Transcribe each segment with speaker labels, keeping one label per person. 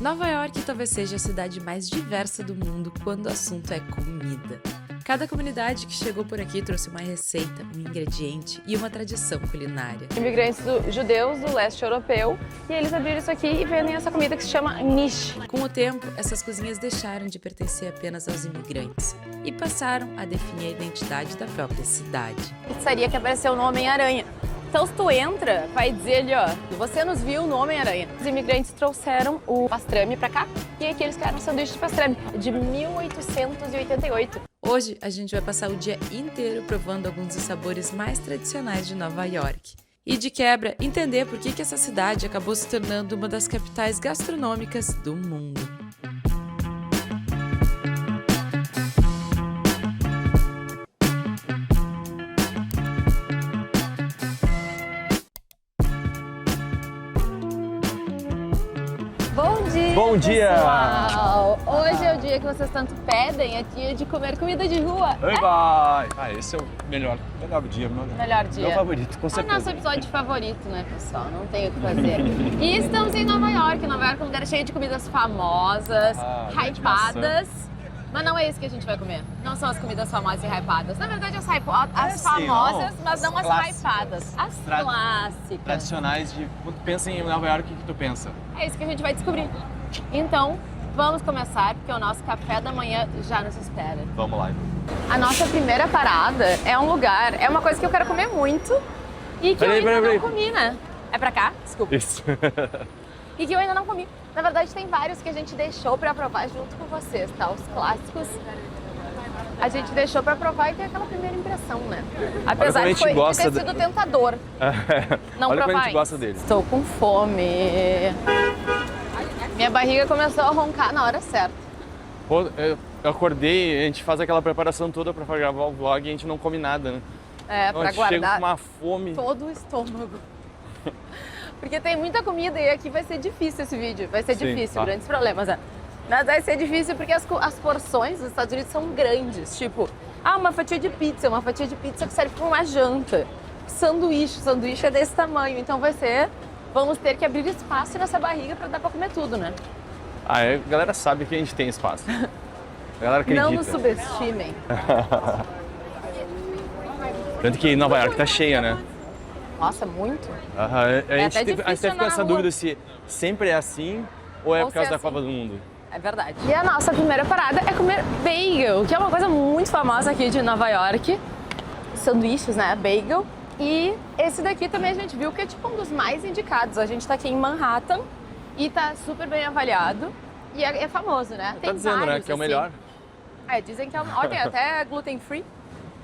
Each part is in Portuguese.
Speaker 1: Nova York talvez seja a cidade mais diversa do mundo quando o assunto é comida. Cada comunidade que chegou por aqui trouxe uma receita, um ingrediente e uma tradição culinária.
Speaker 2: Imigrantes judeus do leste europeu, e eles abriram isso aqui e vendem essa comida que se chama niche.
Speaker 1: Com o tempo, essas cozinhas deixaram de pertencer apenas aos imigrantes e passaram a definir a identidade da própria cidade.
Speaker 2: Pizzaria que apareceu no Homem-Aranha. Então, se tu entra, vai dizer ali, ó, você nos viu no Homem-Aranha. Os imigrantes trouxeram o pastrame pra cá e aqui eles criaram um sanduíche de pastrame de 1888.
Speaker 1: Hoje, a gente vai passar o dia inteiro provando alguns dos sabores mais tradicionais de Nova York. E de quebra, entender por que essa cidade acabou se tornando uma das capitais gastronômicas do mundo.
Speaker 3: Bom dia!
Speaker 2: Pessoal! Hoje é o dia que vocês tanto pedem, é dia de comer comida de rua.
Speaker 3: Oi, vai! Ah, esse é o melhor dia,
Speaker 2: Melhor dia.
Speaker 3: Meu favorito, com
Speaker 2: É o
Speaker 3: certeza.
Speaker 2: nosso episódio favorito, né, pessoal? Não tem o que fazer. E estamos em Nova York. Nova York é um lugar cheio de comidas famosas, hypadas. Mas não é isso que a gente vai comer. Não são as comidas famosas e hypadas. Na verdade, as famosas, mas não as hypadas. As clássicas.
Speaker 3: Tradicionais de... Quando tu pensa em Nova York, o que tu pensa?
Speaker 2: É isso que a gente vai descobrir. Então, vamos começar, porque o nosso café da manhã já nos espera.
Speaker 3: Vamos lá.
Speaker 2: A nossa primeira parada é um lugar, é uma coisa que eu quero comer muito e que eu ainda não comi, né? É pra cá? Desculpa.
Speaker 3: Isso.
Speaker 2: E que eu ainda não comi. Na verdade, tem vários que a gente deixou pra provar junto com vocês, tá? Os clássicos a gente deixou pra provar e ter aquela primeira impressão, né? Apesar de ter sido tentador não
Speaker 3: Olha
Speaker 2: provar.
Speaker 3: como a gente gosta deles.
Speaker 2: Estou com fome. Minha barriga começou a roncar na hora certa.
Speaker 3: Pô, eu acordei, a gente faz aquela preparação toda pra gravar o vlog e a gente não come nada, né?
Speaker 2: É, pra
Speaker 3: Chega
Speaker 2: guardar
Speaker 3: com uma fome.
Speaker 2: todo o estômago. Porque tem muita comida e aqui vai ser difícil esse vídeo. Vai ser difícil, grandes problemas, né? Mas vai ser difícil porque as porções dos Estados Unidos são grandes. Tipo, uma fatia de pizza que serve pra uma janta. Sanduíche é desse tamanho. Então vamos ter que abrir espaço nessa barriga pra dar pra comer tudo, né?
Speaker 3: A galera sabe que a gente tem espaço. A galera acredita.
Speaker 2: Não nos subestimem.
Speaker 3: Tanto que Nova York tá cheia, né?
Speaker 2: Nossa, muito.
Speaker 3: A gente teve essa dúvida se sempre é assim ou é por causa da Copa do Mundo.
Speaker 2: É verdade. E a nossa primeira parada é comer bagel, que é uma coisa muito famosa aqui de Nova York. Sanduíches, né? Bagel. E esse daqui também a gente viu que é tipo um dos mais indicados. A gente tá aqui em Manhattan e tá super bem avaliado. E é famoso, né? Tem
Speaker 3: dizendo,
Speaker 2: vários,
Speaker 3: né? Que é o melhor.
Speaker 2: Dizem que é tem até gluten free.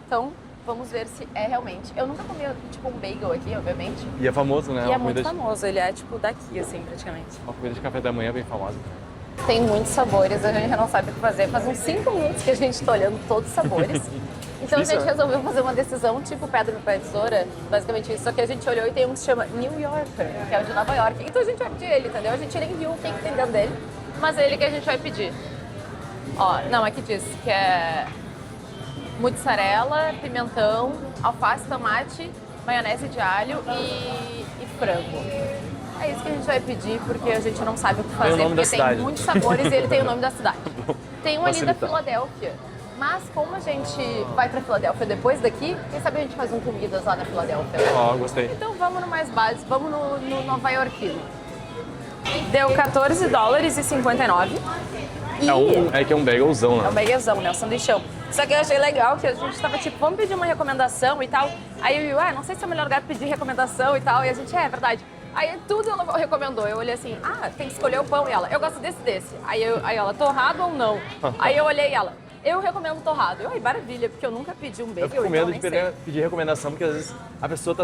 Speaker 2: Então, vamos ver se é realmente. Eu nunca comi tipo um bagel aqui, obviamente.
Speaker 3: E é famoso, né?
Speaker 2: E é muito famoso. Ele é tipo daqui, assim, praticamente.
Speaker 3: Uma comida de café da manhã bem famosa.
Speaker 2: Tem muitos sabores, a gente não sabe o que fazer. Faz uns 5 minutos que a gente tá olhando todos os sabores. Então a gente resolveu fazer uma decisão tipo pedra, papel, tesoura, basicamente isso. Só que a gente olhou e tem um que se chama New Yorker, que é o de Nova York. Então a gente vai pedir ele, entendeu? A gente nem viu o que tem dentro dele, mas é ele que a gente vai pedir. Ó, não, aqui diz que é mussarela, pimentão, alface, tomate, maionese de alho e frango. É isso que a gente vai pedir, porque a gente não sabe o que fazer, porque tem muitos sabores e ele tem o nome da cidade. Tem um ali da Filadélfia, mas como a gente vai pra Filadélfia depois daqui, quem sabe a gente faz um comidas lá na Filadélfia.
Speaker 3: Gostei.
Speaker 2: Então vamos no mais básico, vamos no Nova Yorkino. Deu $14,59.
Speaker 3: É que é um bagelzão, né?
Speaker 2: É um bagelzão, né? Um sanduichão. Só que eu achei legal que a gente tava tipo, vamos pedir uma recomendação e tal. Aí eu, não sei se é o melhor lugar pedir recomendação e tal. E a gente, é verdade. Aí tudo ela recomendou. Eu olhei assim, tem que escolher o pão. E ela, eu gosto desse. Aí ela, torrado ou não? Aí eu olhei ela, eu recomendo torrado. Eu, maravilha, porque eu nunca pedi um bagel.
Speaker 3: Eu fico com medo de pedir recomendação, porque às vezes a pessoa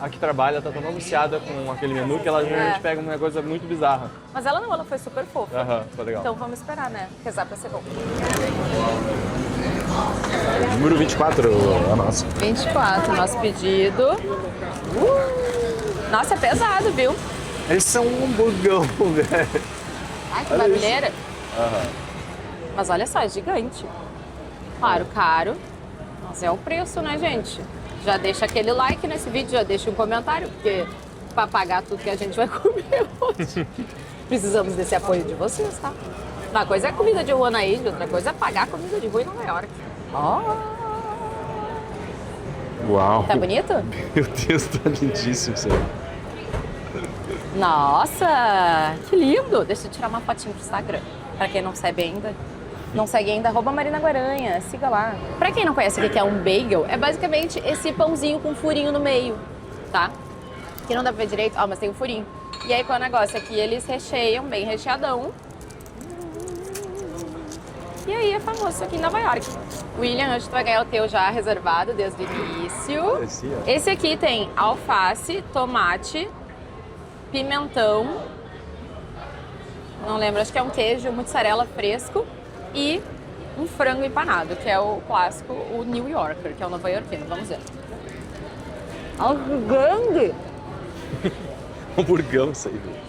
Speaker 3: aqui trabalha, tá tão anunciada com aquele menu que ela geralmente pega uma coisa muito bizarra.
Speaker 2: Mas ela foi super fofa.
Speaker 3: Foi legal.
Speaker 2: Então vamos esperar, né? Rezar pra ser bom.
Speaker 3: Número 24, a nossa.
Speaker 2: 24, nosso pedido. Nossa, é pesado, viu?
Speaker 3: Esse é um hamburgão, velho.
Speaker 2: Ai, que barulheira. Mas olha só, é gigante. Claro, caro. Mas é o preço, né, gente? Já deixa aquele like nesse vídeo, já deixa um comentário, porque pra pagar tudo que a gente vai comer hoje. Precisamos desse apoio de vocês, tá? Uma coisa é comida de rua na ilha, outra coisa é pagar comida de rua em Nova York. Ó!
Speaker 3: Uau!
Speaker 2: Tá bonito?
Speaker 3: Meu Deus, tá lindíssimo isso aí.
Speaker 2: Nossa, que lindo! Deixa eu tirar uma fotinho pro Instagram. Pra quem não segue ainda, @Marina Guaranha, siga lá. Pra quem não conhece o que é um bagel, é basicamente esse pãozinho com furinho no meio, tá? Que não dá pra ver direito, mas tem um furinho. E aí qual é o negócio? Aqui eles recheiam bem recheadão. E aí é famoso isso aqui em Nova York. William, hoje tu vai ganhar o teu já reservado desde o início. Esse aqui tem alface, tomate, pimentão, não lembro, acho que é um queijo mussarela fresco e um frango empanado, que é o clássico, o New Yorker, que é o nova-iorquino. Vamos ver. Olha que grande!
Speaker 3: Um burgão isso aí, velho.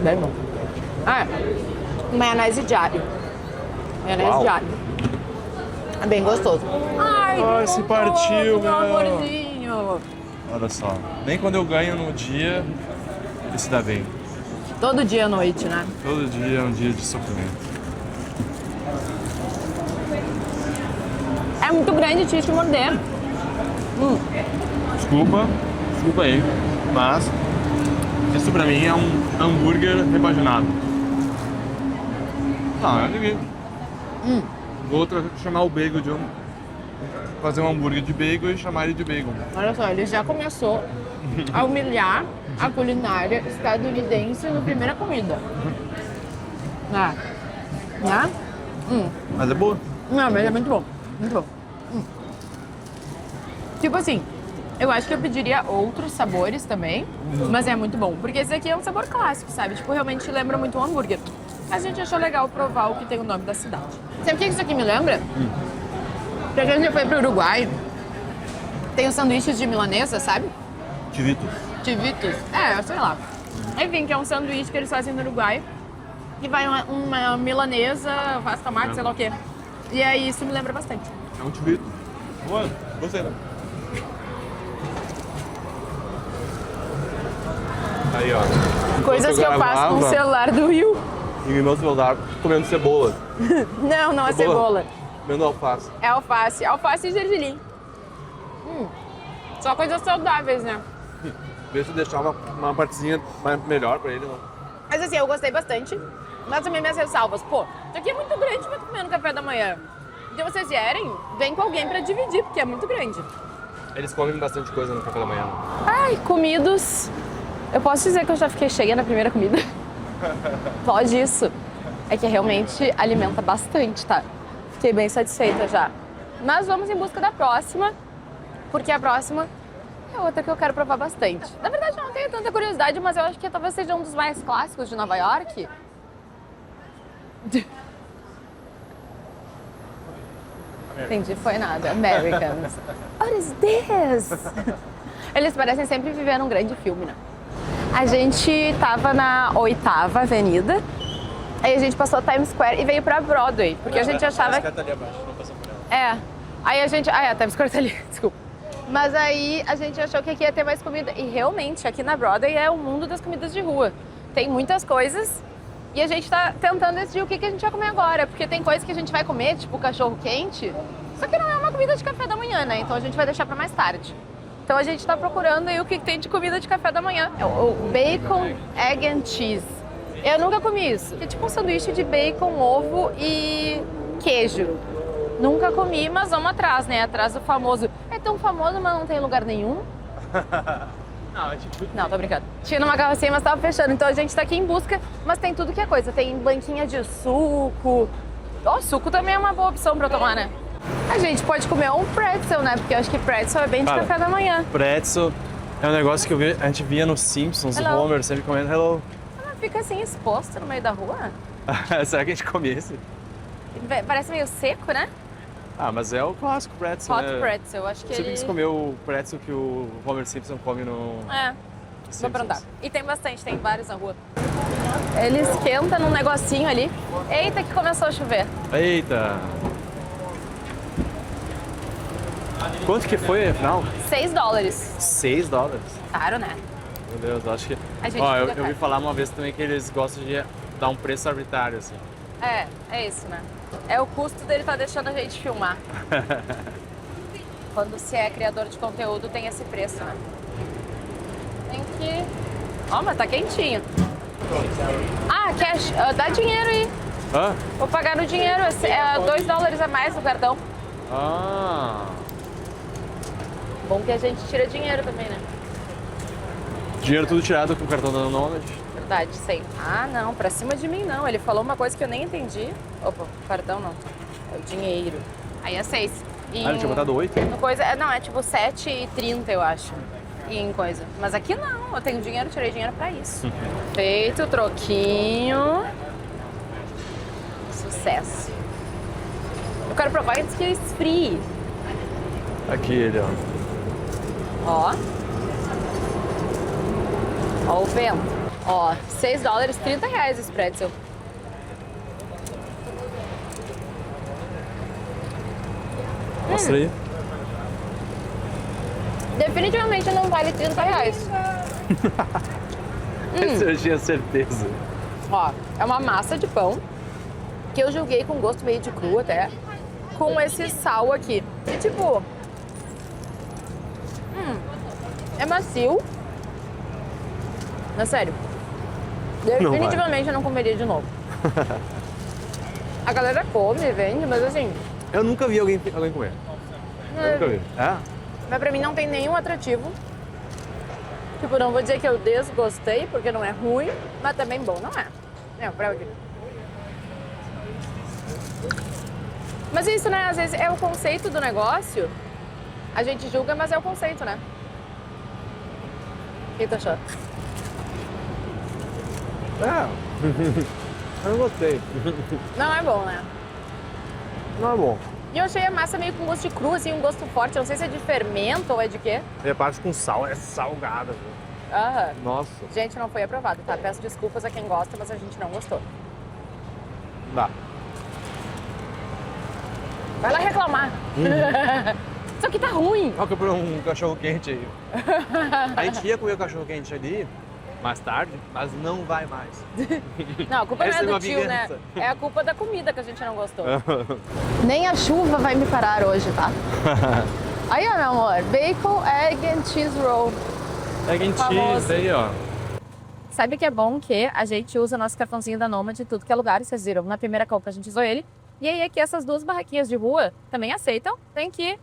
Speaker 2: Bem bom. Maionese de alho. Maionese de alho. É bem gostoso. Ai,
Speaker 3: se partiu,
Speaker 2: meu
Speaker 3: meu.
Speaker 2: amorzinho.
Speaker 3: Olha só, nem quando eu ganho no dia, ele se dá bem.
Speaker 2: Todo dia à noite, né?
Speaker 3: Todo dia é um dia de sofrimento.
Speaker 2: É muito grande, tinha que morder.
Speaker 3: Desculpa aí, mas isso pra mim é um hambúrguer repaginado. Ah, ninguém. Vou chamar o bagel de fazer um hambúrguer de bagel e chamar ele de bagel.
Speaker 2: Olha só, ele já começou a humilhar a culinária estadunidense na primeira comida. Né?
Speaker 3: Mas é boa.
Speaker 2: Não, mas é muito bom. Muito bom. Tipo assim, eu acho que eu pediria outros sabores também, mas é muito bom. Porque esse aqui é um sabor clássico, sabe? Tipo, realmente lembra muito um hambúrguer. A gente achou legal provar o que tem o nome da cidade. Sabe o que isso aqui me lembra? Porque a gente foi pro Uruguai, tem os sanduíches de milanesa, sabe?
Speaker 3: Tivitos.
Speaker 2: Tivitos. Sei lá. Enfim, que é um sanduíche que eles fazem no Uruguai. E vai uma milanesa, faz tomate, sei lá o quê. E aí isso me lembra bastante.
Speaker 3: É um tivito. Boa, gostei, né? Aí, ó.
Speaker 2: Coisas que eu faço com o celular do Will.
Speaker 3: E meu celular comendo cebola.
Speaker 2: Não é cebola.
Speaker 3: Comendo alface.
Speaker 2: É alface. Alface e gergelim. Só coisas saudáveis, né?
Speaker 3: Vê se deixar uma partezinha melhor pra ele, não.
Speaker 2: Mas assim, eu gostei bastante. Mas também minhas ressalvas. Pô, isso aqui é muito grande pra comer no café da manhã. Se vocês vierem, vem com alguém pra dividir, porque é muito grande.
Speaker 3: Eles comem bastante coisa no café da manhã.
Speaker 2: Ai, comidos. Eu posso dizer que eu já fiquei cheia na primeira comida? Pode isso. É que realmente alimenta bastante, tá? Fiquei bem satisfeita já. Mas vamos em busca da próxima, porque a próxima é outra que eu quero provar bastante. Na verdade, eu não tenho tanta curiosidade, mas eu acho que talvez seja um dos mais clássicos de Nova York. Entendi, foi nada. Americans. What is this? Eles parecem sempre viver um grande filme, né? A gente tava na 8ª Avenida, aí a gente passou Times Square e veio pra Broadway, porque a gente achava...
Speaker 3: Tá ali abaixo, não passou por ela.
Speaker 2: Aí a gente... a Times Square tá ali, desculpa. Mas aí a gente achou que aqui ia ter mais comida, e realmente aqui na Broadway é o mundo das comidas de rua. Tem muitas coisas e a gente tá tentando decidir o que a gente vai comer agora, porque tem coisas que a gente vai comer, tipo cachorro quente, só que não é uma comida de café da manhã, né? Então a gente vai deixar pra mais tarde. Então a gente tá procurando aí o que tem de comida de café da manhã. É o bacon, egg and cheese. Eu nunca comi isso. É tipo um sanduíche de bacon, ovo e queijo. Nunca comi, mas vamos atrás, né? Atrás do famoso. É tão famoso, mas não tem lugar nenhum.
Speaker 3: Não, é tipo...
Speaker 2: Não, tô brincando. Tinha numa carrocinha, mas tava fechando. Então a gente tá aqui em busca, mas tem tudo que é coisa. Tem banquinha de suco. Suco também é uma boa opção pra tomar, né? A gente pode comer um pretzel, né? Porque eu acho que pretzel é bem de café da manhã.
Speaker 3: Pretzel é um negócio que a gente via nos Simpsons, o Homer sempre comendo hello.
Speaker 2: Fica assim exposto no meio da rua.
Speaker 3: Será que a gente come esse?
Speaker 2: Parece meio seco, né?
Speaker 3: Mas é o clássico pretzel,
Speaker 2: Hot
Speaker 3: né?
Speaker 2: pretzel, acho que
Speaker 3: Você
Speaker 2: ele...
Speaker 3: tem que comer o pretzel que o Homer Simpson come no...
Speaker 2: Dá pra andar. E tem bastante, tem vários na rua. Ele esquenta num negocinho ali. Eita, que começou a chover.
Speaker 3: Eita! Quanto que foi, afinal?
Speaker 2: $6.
Speaker 3: 6 dólares.
Speaker 2: Caro, né?
Speaker 3: Meu Deus, eu acho que...
Speaker 2: A gente
Speaker 3: Ó,
Speaker 2: fica
Speaker 3: eu ouvi
Speaker 2: caro.
Speaker 3: falar uma vez também que eles gostam de dar um preço arbitrário, assim.
Speaker 2: É isso, né? É o custo dele tá deixando a gente filmar. Quando se é criador de conteúdo, tem esse preço, né? Tem que... Ó, mas tá quentinho. Ah, cash. Dá dinheiro aí.
Speaker 3: Hã?
Speaker 2: Vou pagar no dinheiro. É $2 a mais no cartão.
Speaker 3: Ah...
Speaker 2: Bom que a gente tira dinheiro também, né?
Speaker 3: Dinheiro tudo tirado com o cartão da Nomad.
Speaker 2: Verdade, sei. Ah, não. Pra cima de mim, não. Ele falou uma coisa que eu nem entendi. Opa, cartão não. É o dinheiro. Aí é 6.
Speaker 3: Ah, ele tinha botado 8?
Speaker 2: No coisa, não, é tipo 7,30, eu acho. Em coisa. Mas aqui não, eu tenho dinheiro, tirei dinheiro pra isso. Feito, troquinho. Sucesso. Eu quero provar antes que eu esfrie.
Speaker 3: Aqui ele, ó.
Speaker 2: Ó. Ó o vento. Ó, $6, R$30 esse pretzel.
Speaker 3: Mostra aí.
Speaker 2: Definitivamente não vale R$30.
Speaker 3: Esse eu tinha certeza.
Speaker 2: Ó, é uma massa de pão que eu julguei com gosto meio de cru até, com esse sal aqui. E tipo, é macio. Mas sério, definitivamente eu não comeria de novo. A galera come, vende, mas assim,
Speaker 3: Eu nunca vi alguém comer. Eu nunca vi. É?
Speaker 2: mas pra mim não tem nenhum atrativo. Tipo, não vou dizer que eu desgostei, porque não é ruim, mas também bom não é. É, pra eu... Mas isso, né? Às vezes é o conceito do negócio. A gente julga, mas é o conceito, né? O que tu achou?
Speaker 3: Eu não gostei.
Speaker 2: Não é bom, né?
Speaker 3: Não é bom.
Speaker 2: E eu achei a massa meio com gosto de cru, assim, um gosto forte. Eu não sei se é de fermento ou é de quê.
Speaker 3: E a parte com sal é salgada, viu?
Speaker 2: Aham.
Speaker 3: Nossa.
Speaker 2: Gente, não foi aprovado, tá? Peço desculpas a quem gosta, mas a gente não gostou.
Speaker 3: Dá.
Speaker 2: Vai lá reclamar. Isso aqui tá ruim.
Speaker 3: Ó, comprei um cachorro quente aí. A gente ia comer o cachorro quente ali mais tarde, mas não vai mais.
Speaker 2: Não, a culpa
Speaker 3: Essa
Speaker 2: não
Speaker 3: é
Speaker 2: é
Speaker 3: uma
Speaker 2: do tio, né?
Speaker 3: vingança.
Speaker 2: É a culpa da comida que a gente não gostou. Nem a chuva vai me parar hoje, tá? Aí, ó, meu amor. Bacon, egg and cheese roll.
Speaker 3: Egg and
Speaker 2: Famoso.
Speaker 3: cheese aí, ó.
Speaker 2: Sabe que é bom que a gente usa nosso cartãozinho da Nomad de tudo que é lugar. Vocês viram, na primeira compra a gente usou ele. E aí aqui essas duas barraquinhas de rua também aceitam, tem que ir.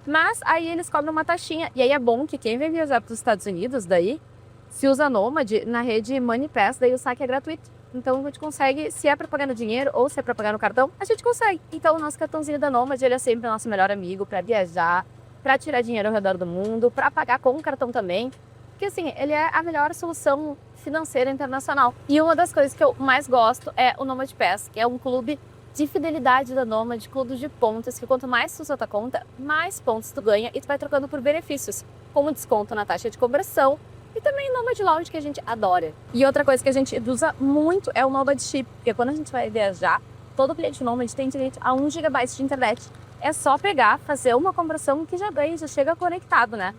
Speaker 2: Mas aí eles cobram uma taxinha. E aí é bom que quem vem viajar para os Estados Unidos, daí, se usa Nomad na rede Money Pass, daí o saque é gratuito. Então a gente consegue, se é para pagar no dinheiro ou se é para pagar no cartão, a gente consegue. Então o nosso cartãozinho da Nomad, ele é sempre o nosso melhor amigo para viajar, para tirar dinheiro ao redor do mundo, para pagar com o cartão também. Porque assim, ele é a melhor solução financeira internacional. E uma das coisas que eu mais gosto é o Nomad Pass, que é um clube de fidelidade da Nomad, clube de pontos, que quanto mais tu usa a tua conta, mais pontos tu ganha e tu vai trocando por benefícios, como desconto na taxa de conversão e também Nomad Lounge, que a gente adora. E outra coisa que a gente usa muito é o Nomad Chip, porque quando a gente vai viajar, todo cliente Nomad tem direito a 1 GB de internet. É só pegar, fazer uma conversão que já ganha, já chega conectado, né?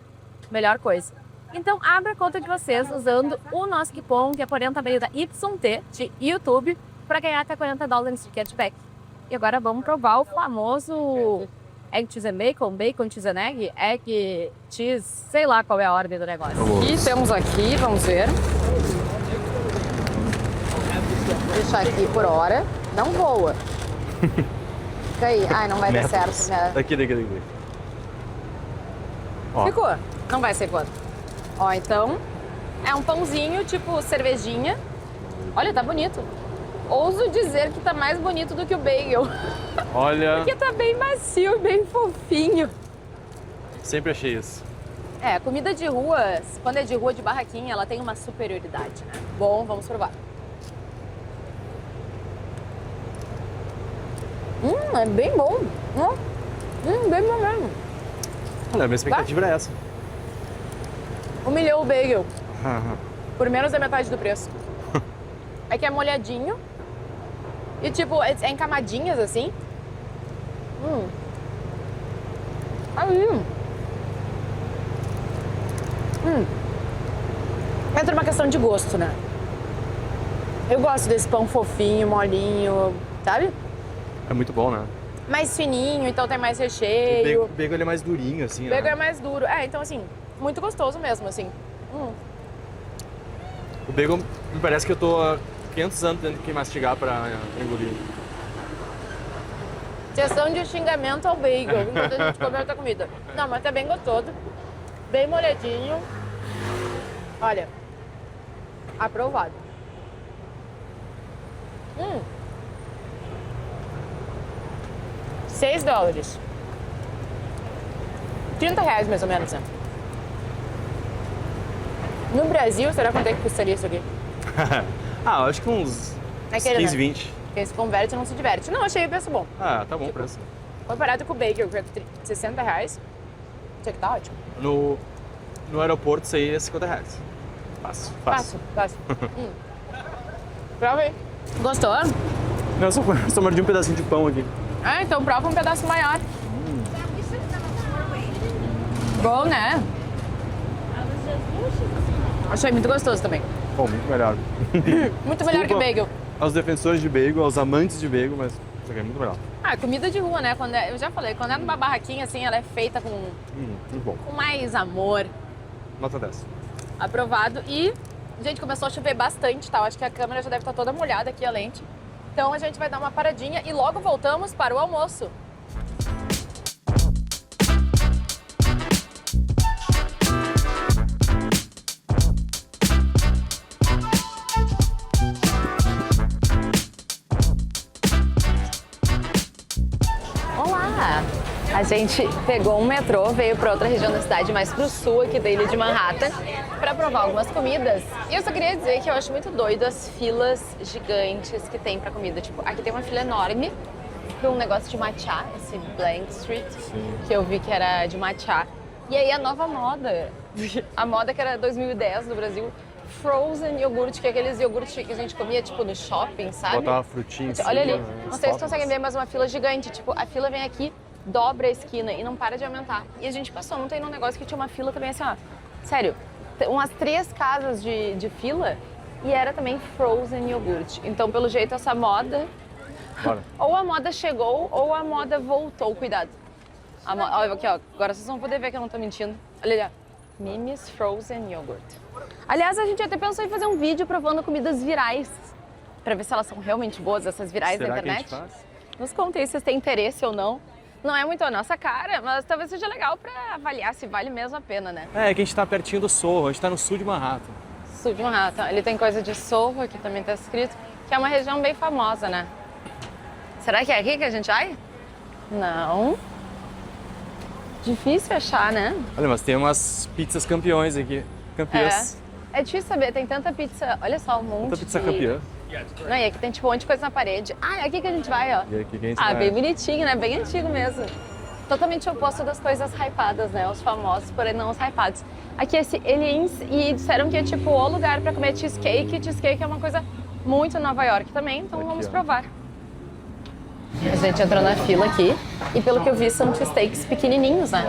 Speaker 2: Melhor coisa. Então, abra a conta de vocês usando o nosso cupom, que é por tamanho da YT de YouTube, para ganhar até $40 de cashback. E agora vamos provar o famoso Egg Cheese and Bacon, Bacon Cheese and Egg Cheese, sei lá qual é a ordem do negócio. E temos aqui, vamos ver. Vou deixar aqui por hora. Não voa. Fica aí. Ai, não vai dar certo, né?
Speaker 3: Daqui. Ó.
Speaker 2: Ficou. Não vai ser quanto. Ó, então, é um pãozinho tipo cervejinha. Olha, tá bonito. Ouso dizer que tá mais bonito do que o bagel.
Speaker 3: Olha,
Speaker 2: Porque tá bem macio, bem fofinho.
Speaker 3: sempre achei isso.
Speaker 2: É, comida de rua, quando é de rua, de barraquinha, ela tem uma superioridade, né? Bom, vamos provar. É bem bom. Bem bom mesmo.
Speaker 3: Olha, a minha expectativa era essa.
Speaker 2: Humilhou o bagel. Por menos da metade do preço. É que é molhadinho. E tipo, é em camadinhas assim. Aí. Entra uma questão de gosto, né? Eu gosto desse pão fofinho, molinho, sabe?
Speaker 3: É muito bom, né?
Speaker 2: Mais fininho, então tem mais recheio.
Speaker 3: O bacon ele é mais durinho, assim,
Speaker 2: O bacon
Speaker 3: né?
Speaker 2: é mais duro. Então assim, muito gostoso mesmo, assim.
Speaker 3: O bacon me parece que eu tô há 500 anos tendo que mastigar pra engolir.
Speaker 2: Questão de xingamento ao bacon, enquanto a gente come outra comida. Não, mas tá bem gostoso. Bem molhadinho. Olha, aprovado. $6. R$30 mais ou menos, né? No Brasil, será quanto é que custaria isso aqui?
Speaker 3: Eu acho que uns
Speaker 2: Aquele,
Speaker 3: 15,
Speaker 2: né?
Speaker 3: 20.
Speaker 2: Quem se converte não se diverte. Não, achei o preço bom.
Speaker 3: Tá bom o preço.
Speaker 2: Comparado com o bacon, que é R$60, isso aqui tá ótimo.
Speaker 3: No aeroporto isso aí é R$50. Fácil.
Speaker 2: Fácil. Prova aí. Gostou?
Speaker 3: Não, eu só mordi um pedacinho de pão aqui.
Speaker 2: Então prova um pedaço maior. Bom, né? Achei muito gostoso também.
Speaker 3: Bom, muito melhor.
Speaker 2: Muito melhor que bacon.
Speaker 3: Aos defensores de bacon, aos amantes de bacon, mas isso aqui é muito melhor.
Speaker 2: Comida de rua, né? Eu já falei, quando é numa barraquinha assim, ela é feita com
Speaker 3: Muito bom.
Speaker 2: mais amor.
Speaker 3: Nota 10.
Speaker 2: Aprovado. E, gente, começou a chover bastante, tá? Eu acho que a câmera já deve estar toda molhada aqui, a lente. Então a gente vai dar uma paradinha e logo voltamos para o almoço. Olá! A gente pegou um metrô, veio para outra região da cidade, mais pro sul aqui da ilha de Manhattan, para provar algumas comidas. E eu só queria dizer que eu acho muito doido as filas gigantes que tem para comida. Tipo, aqui tem uma fila enorme para um negócio de matcha, esse Blank Street, que eu vi que era de matcha. E aí a nova moda, a moda que era 2010 no Brasil, frozen iogurte, que é aqueles iogurte que a gente comia, tipo, no shopping, sabe?
Speaker 3: Botar uma frutinha em cima.
Speaker 2: Olha ali,
Speaker 3: né?
Speaker 2: não sei se vocês conseguem ver, mas uma fila gigante. Tipo, a fila vem aqui, dobra a esquina e não para de aumentar. E a gente passou, não tem um negócio que tinha uma fila também assim, ó. Sério, umas 3 casas de fila e era também frozen iogurte. Então, pelo jeito, essa moda...
Speaker 3: Bora.
Speaker 2: Ou a moda chegou ou a moda voltou, cuidado. Olha aqui, ó. Agora vocês vão poder ver que eu não tô mentindo. Olha ali, ó. Mimi's Frozen Yogurt. Aliás, a gente até pensou em fazer um vídeo provando comidas virais. Pra ver se elas são realmente boas, essas virais
Speaker 3: Será
Speaker 2: da internet.
Speaker 3: que a gente faz?
Speaker 2: Nos contem se vocês têm interesse ou não. Não é muito a nossa cara, mas talvez seja legal pra avaliar se vale mesmo a pena, né?
Speaker 3: É que a gente tá pertinho do Sorro, a gente tá no sul de Manhattan.
Speaker 2: Sul de Manhattan. Ele tem coisa de Soho, aqui também tá escrito, que é uma região bem famosa, né? Será que é aqui que a gente vai? Não. Difícil achar, né?
Speaker 3: Olha, mas tem umas pizzas campeões aqui. Campeãs.
Speaker 2: É difícil saber, tem tanta pizza. Olha só, um monte
Speaker 3: Tanta pizza
Speaker 2: de...
Speaker 3: campeã.
Speaker 2: Não, e aqui tem tipo um monte de coisa na parede. É aqui que a gente vai, ó.
Speaker 3: E aqui que a gente vai.
Speaker 2: Bem bonitinho, né? Bem antigo mesmo. Totalmente oposto das coisas hypadas, né? Os famosos, porém não os hypados. Aqui esse Aliens, e disseram que é tipo o lugar pra comer cheesecake. Cheesecake é uma coisa muito Nova York também, então
Speaker 3: Aqui,
Speaker 2: vamos
Speaker 3: ó.
Speaker 2: provar. A gente entrou na fila aqui e pelo que eu vi são cheesesteaks pequenininhos, né?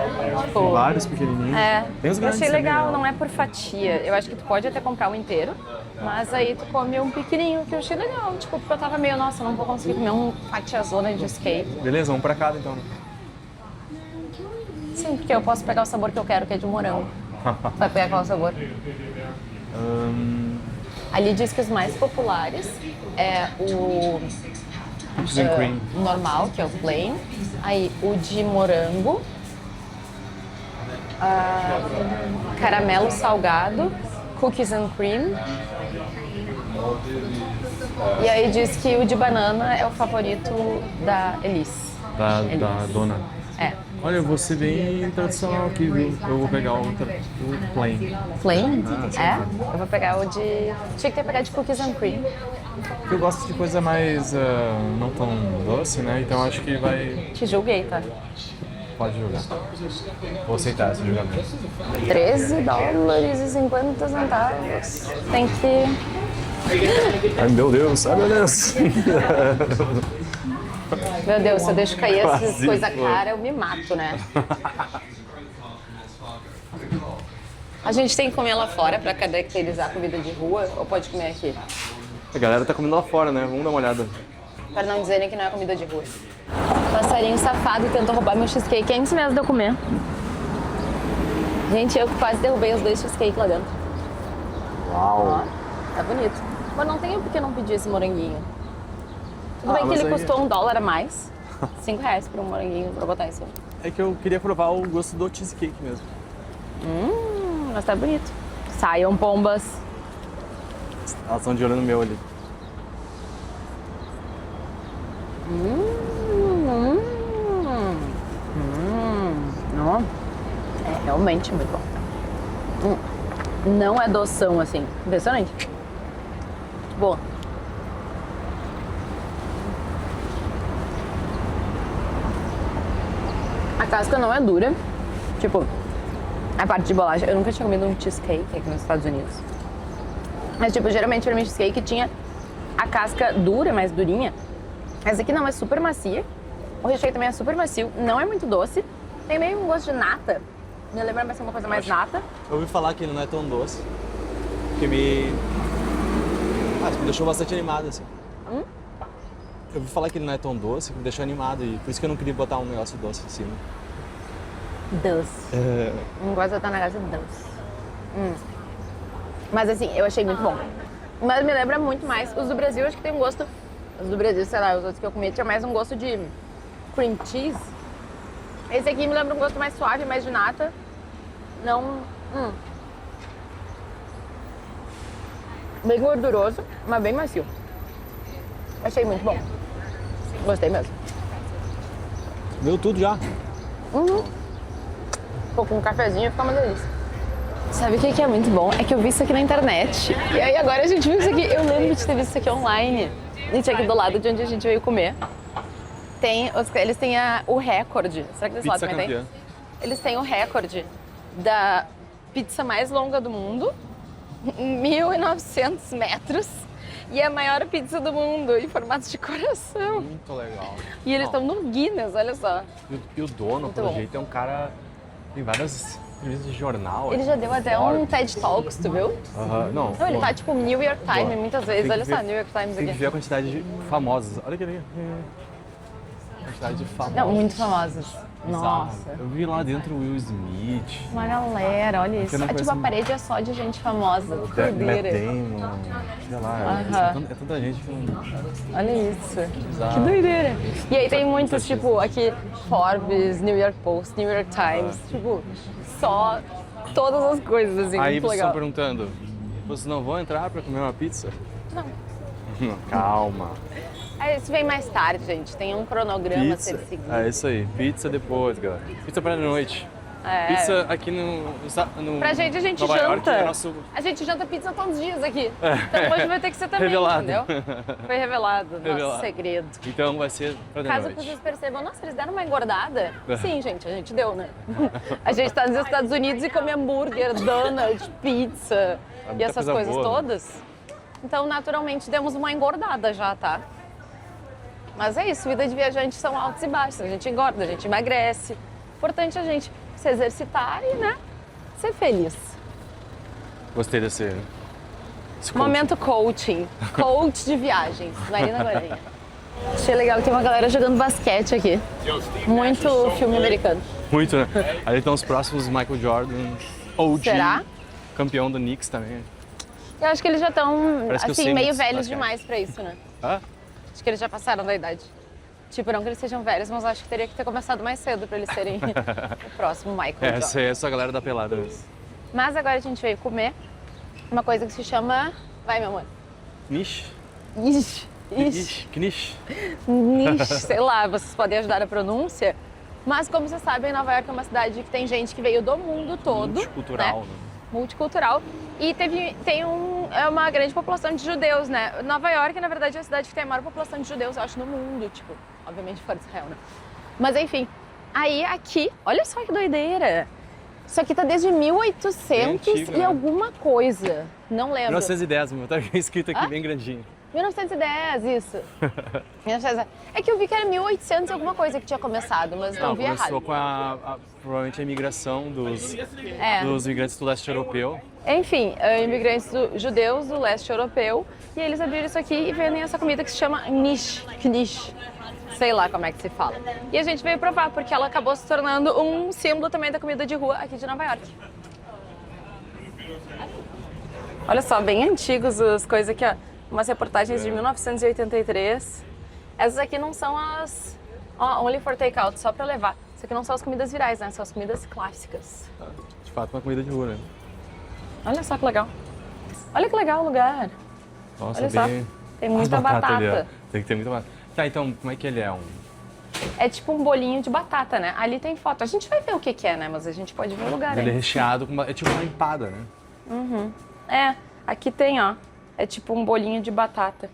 Speaker 2: Tipo,
Speaker 3: Vários pequenininhos. Tem os
Speaker 2: eu
Speaker 3: grandes
Speaker 2: achei
Speaker 3: também,
Speaker 2: legal,
Speaker 3: né?
Speaker 2: não é por fatia. Eu acho que tu pode até comprar um inteiro, mas aí tu come um pequenininho, que eu achei legal. Tipo, porque eu tava meio, nossa, não vou conseguir comer um fatiazona de cheesecake.
Speaker 3: Beleza, vamos pra cada então. Né?
Speaker 2: Sim, porque eu posso pegar o sabor que eu quero, que é de morango. Vai pegar qual sabor? Ali diz que os mais populares é o
Speaker 3: Cookies and cream.
Speaker 2: normal, que é o plain. Aí o de morango. Caramelo salgado. Cookies and cream. E aí diz que o de banana é o favorito da Elis.
Speaker 3: Da dona.
Speaker 2: É.
Speaker 3: Olha, eu vou ser bem tradicional aqui, viu? Eu vou pegar o plain.
Speaker 2: Plain?
Speaker 3: sim.
Speaker 2: Eu vou pegar o de... Tinha que ter pegado de cookies and cream.
Speaker 3: Porque eu gosto de coisa mais não tão doce, né? Então acho que vai...
Speaker 2: Te julguei, tá?
Speaker 3: Pode jogar. Vou aceitar esse julgamento.
Speaker 2: $13,50. Tem que...
Speaker 3: Ai, meu Deus. Ai, meu Deus.
Speaker 2: Meu Deus, se eu deixo cair essas
Speaker 3: Quase
Speaker 2: coisas
Speaker 3: foi.
Speaker 2: cara, eu me mato, né? A gente tem que comer lá fora pra caracterizar a comida de rua ou pode comer aqui?
Speaker 3: A galera tá comendo lá fora, né? Vamos dar uma olhada.
Speaker 2: Pra não dizerem que não é comida de rua. Passarinho safado tentou roubar meu cheesecake antes mesmo de eu comer. Gente, eu quase derrubei os 2 cheesecake lá dentro.
Speaker 3: Uau!
Speaker 2: Tá bonito. Mas não tem porque não pedir esse moranguinho. Tudo bem que
Speaker 3: mas
Speaker 2: ele
Speaker 3: aí-
Speaker 2: custou $1 a mais. R$5 por um moranguinho pra botar em cima.
Speaker 3: É que eu queria provar o gosto do cheesecake mesmo.
Speaker 2: Mas tá bonito. Saiam pombas.
Speaker 3: Elas estão de olho no meu ali.
Speaker 2: Ó, é realmente muito bom. Não é doção assim. Impressionante. Boa. A casca não é dura. Tipo, a parte de bolacha. Eu nunca tinha comido um cheesecake aqui nos Estados Unidos. Mas, tipo, geralmente pra mim cheesecake tinha a casca dura, mais durinha. Essa aqui não, é super macia. O recheio também é super macio. Não é muito doce. Tem meio um gosto de nata. Me lembra mais uma coisa mais nata.
Speaker 3: Eu ouvi falar que ele não é tão doce. Que me... Ah, isso me deixou bastante animado, assim. Eu ouvi falar que ele não é tão doce, que me deixou animado. E por isso que eu não queria botar um negócio doce em cima.
Speaker 2: Doce.
Speaker 3: É...
Speaker 2: Não gosto de estar na casa doce. Mas assim, eu achei muito bom. Mas me lembra muito mais. Os do Brasil, acho que tem um gosto... Os do Brasil, sei lá, os outros que eu comi, tinha mais um gosto de cream cheese. Esse aqui me lembra um gosto mais suave, mais de nata. Não... Bem gorduroso, mas bem macio. Achei muito bom. Gostei mesmo.
Speaker 3: Comeu tudo já.
Speaker 2: Pô, com um cafezinho fica uma delícia. Sabe o que é muito bom? É que eu vi isso aqui na internet. E aí agora a gente viu isso aqui. Eu lembro de ter visto isso aqui online. Gente, aqui do lado de onde a gente veio comer. Eles têm o recorde. Será que desse lado
Speaker 3: Pizza
Speaker 2: também tem?
Speaker 3: campeã.
Speaker 2: Eles têm o recorde da pizza mais longa do mundo. 1.900 metros. E é a maior pizza do mundo, em formato de coração.
Speaker 3: Muito legal.
Speaker 2: E eles estão no Guinness, olha só.
Speaker 3: E o dono,
Speaker 2: Muito
Speaker 3: pelo
Speaker 2: bom.
Speaker 3: jeito, é um cara... Tem várias entrevistas de jornal.
Speaker 2: Ele já deu até um TED Talks, tu viu?
Speaker 3: Aham, não.
Speaker 2: Não, ele
Speaker 3: pô,
Speaker 2: tá tipo New York Times muitas vezes.
Speaker 3: Tem
Speaker 2: Olha
Speaker 3: que
Speaker 2: só,
Speaker 3: ver-
Speaker 2: New York Times
Speaker 3: Tem que
Speaker 2: aqui.
Speaker 3: ver a quantidade de famosos. Olha aqui ali. Quantidade de famosos.
Speaker 2: Não, muito famosos. Nossa.
Speaker 3: Eu vi lá dentro o Will Smith.
Speaker 2: Uma galera, olha isso.
Speaker 3: Eu não
Speaker 2: É tipo,
Speaker 3: conheço
Speaker 2: a parede é só de gente famosa.
Speaker 3: Matt
Speaker 2: Doideira.
Speaker 3: Damon. Sei lá.
Speaker 2: Aham.
Speaker 3: É tanta gente que não...
Speaker 2: Olha isso.
Speaker 3: Bizarro.
Speaker 2: Que doideira. E aí tem muitos, tipo, aqui, Forbes, New York Post, New York Times. Tipo, só todas as coisas, assim.
Speaker 3: Aí
Speaker 2: muito
Speaker 3: vocês
Speaker 2: legal.
Speaker 3: estão perguntando, vocês não vão entrar pra comer uma pizza?
Speaker 2: Não.
Speaker 3: Calma.
Speaker 2: Aí isso vem mais tarde, gente. Tem um cronograma a ser
Speaker 3: Pizza.
Speaker 2: seguido.
Speaker 3: É isso aí. Pizza depois, galera. Pizza pra noite.
Speaker 2: É.
Speaker 3: Pizza aqui no
Speaker 2: Pra gente, a gente
Speaker 3: Nova
Speaker 2: janta.
Speaker 3: York é nosso...
Speaker 2: A gente janta pizza todos os dias aqui. Então hoje vai ter que ser também,
Speaker 3: Revelado.
Speaker 2: entendeu? Foi revelado, nosso
Speaker 3: Revelado.
Speaker 2: segredo.
Speaker 3: Então vai ser pra de
Speaker 2: Caso
Speaker 3: noite.
Speaker 2: vocês percebam, nossa, eles deram uma engordada? Sim, gente, a gente deu, né? A gente tá nos Estados Unidos e come hambúrguer, donut, pizza e
Speaker 3: muita
Speaker 2: essas
Speaker 3: coisa
Speaker 2: coisas
Speaker 3: boa, né?
Speaker 2: todas. Então, naturalmente, demos uma engordada já, tá? Mas é isso, vida de viajante são altos e baixos. A gente engorda, a gente emagrece. Importante a gente se exercitar e, né, ser feliz.
Speaker 3: Gostei desse
Speaker 2: Momento coaching. Coach de viagens. Marina Gorenha. Achei legal que tem uma galera jogando basquete aqui. Muito filme americano.
Speaker 3: Muito, né? Ali estão os próximos Michael Jordan, OG,
Speaker 2: Será?
Speaker 3: campeão do Knicks também.
Speaker 2: Eu acho que eles já estão,
Speaker 3: Parece que eu
Speaker 2: assim,
Speaker 3: sei
Speaker 2: meio
Speaker 3: muito
Speaker 2: velhos
Speaker 3: basquete.
Speaker 2: demais pra isso, né?
Speaker 3: Ah,
Speaker 2: Acho que eles já passaram da idade. Tipo, não que eles sejam velhos, mas acho que teria que ter começado mais cedo pra eles serem o próximo Michael Jordan.
Speaker 3: essa é a galera da pelada mesmo.
Speaker 2: Mas agora a gente veio comer uma coisa que se chama... Vai, meu amor.
Speaker 3: Niche?
Speaker 2: Ixi, ixi.
Speaker 3: Niche?
Speaker 2: Niche, sei lá, vocês podem ajudar a pronúncia. Mas como vocês sabem, Nova York é uma cidade que tem gente que veio do mundo todo.
Speaker 3: Multicultural,
Speaker 2: né?
Speaker 3: né?
Speaker 2: Multicultural. E é uma grande população de judeus, né? Nova York, na verdade, é a cidade que tem a maior população de judeus, eu acho, no mundo. Tipo, obviamente fora de Israel, né? Mas enfim, aí aqui, olha só que doideira. Isso aqui tá desde 1800
Speaker 3: Bem antigo,
Speaker 2: e
Speaker 3: né?
Speaker 2: alguma coisa. Não lembro.
Speaker 3: 1910, meu, tá escrito aqui
Speaker 2: Ah?
Speaker 3: bem grandinho.
Speaker 2: 1910, isso. 1910. É que eu vi que era 1800 e alguma coisa que tinha começado, mas não vi
Speaker 3: começou
Speaker 2: errado.
Speaker 3: com provavelmente a imigração dos imigrantes do leste europeu.
Speaker 2: Enfim, imigrantes judeus do leste europeu, e eles abriram isso aqui e vendem essa comida que se chama knish. Sei lá como é que se fala. E a gente veio provar, porque ela acabou se tornando um símbolo também da comida de rua aqui de Nova York. Olha só, bem antigos as coisas aqui, ó. Umas reportagens de 1983. Essas aqui não são as only for takeout, só pra levar. Isso aqui não são as comidas virais, né? São as comidas clássicas.
Speaker 3: De fato, uma comida de rua, né?
Speaker 2: Olha só que legal. Olha que legal o lugar.
Speaker 3: Nossa,
Speaker 2: Olha só,
Speaker 3: bem...
Speaker 2: tem muita
Speaker 3: As batatas ali, ó.
Speaker 2: batata.
Speaker 3: Tem que ter muita batata. Tá, então, como é que ele é?
Speaker 2: É tipo um bolinho de batata, né? Ali tem foto. A gente vai ver o que é, né? Mas a gente pode ver o lugar
Speaker 3: Ele é
Speaker 2: aí.
Speaker 3: recheado com... É tipo uma empada, né?
Speaker 2: É, aqui tem, ó. É tipo um bolinho de batata.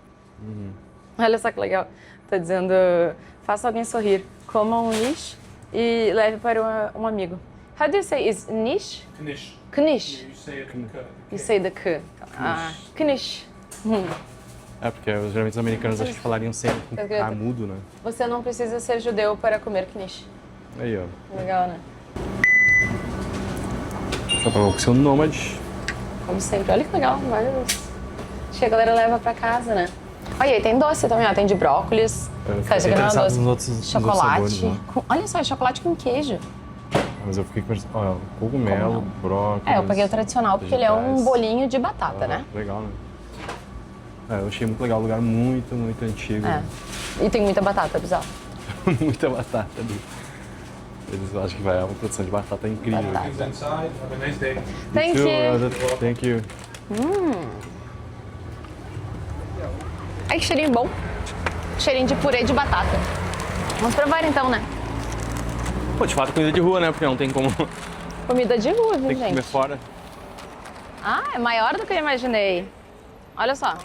Speaker 2: Olha só que legal. Tá dizendo, faça alguém sorrir. Coma um niche e leve para um amigo. How do you say is niche?
Speaker 4: Knish.
Speaker 2: Knish.
Speaker 4: You say it in
Speaker 2: You say the k. Knish.
Speaker 3: É, porque geralmente os americanos acho que falariam sempre com K mudo, né?
Speaker 2: Você não precisa ser judeu para comer knish.
Speaker 3: Aí, ó.
Speaker 2: Legal, né?
Speaker 3: Só pra o seu nômade.
Speaker 2: Como sempre. Olha que legal. Vários. Acho que a galera leva pra casa, né? Olha aí, tem doce também, ó. Tem de brócolis. Cara, isso aqui não é doce.
Speaker 3: nos outros
Speaker 2: Chocolate.
Speaker 3: sabores, né?
Speaker 2: Olha só, é chocolate com queijo.
Speaker 3: Mas eu fiquei pensando, olha, cogumelo, brócolis.
Speaker 2: É, eu peguei o tradicional porque ele é um bolinho de batata, né?
Speaker 3: Legal, né? É, eu achei muito legal, o lugar muito, muito antigo.
Speaker 2: É. E tem muita batata, bizarro.
Speaker 3: Muita batata ali. Eles acham que vai uma produção de batata incrível.
Speaker 2: Batata.
Speaker 4: Things inside. Have a nice day.
Speaker 2: Thank you.
Speaker 3: Thank you.
Speaker 2: Ai, que cheirinho bom. Cheirinho de purê de batata. Vamos provar então, né?
Speaker 3: Pô, de fato, comida de rua, né? Porque não tem como tem
Speaker 2: Comida de rua, viu,
Speaker 3: que comer
Speaker 2: gente?
Speaker 3: fora.
Speaker 2: Ah, é maior do que eu imaginei. Olha só.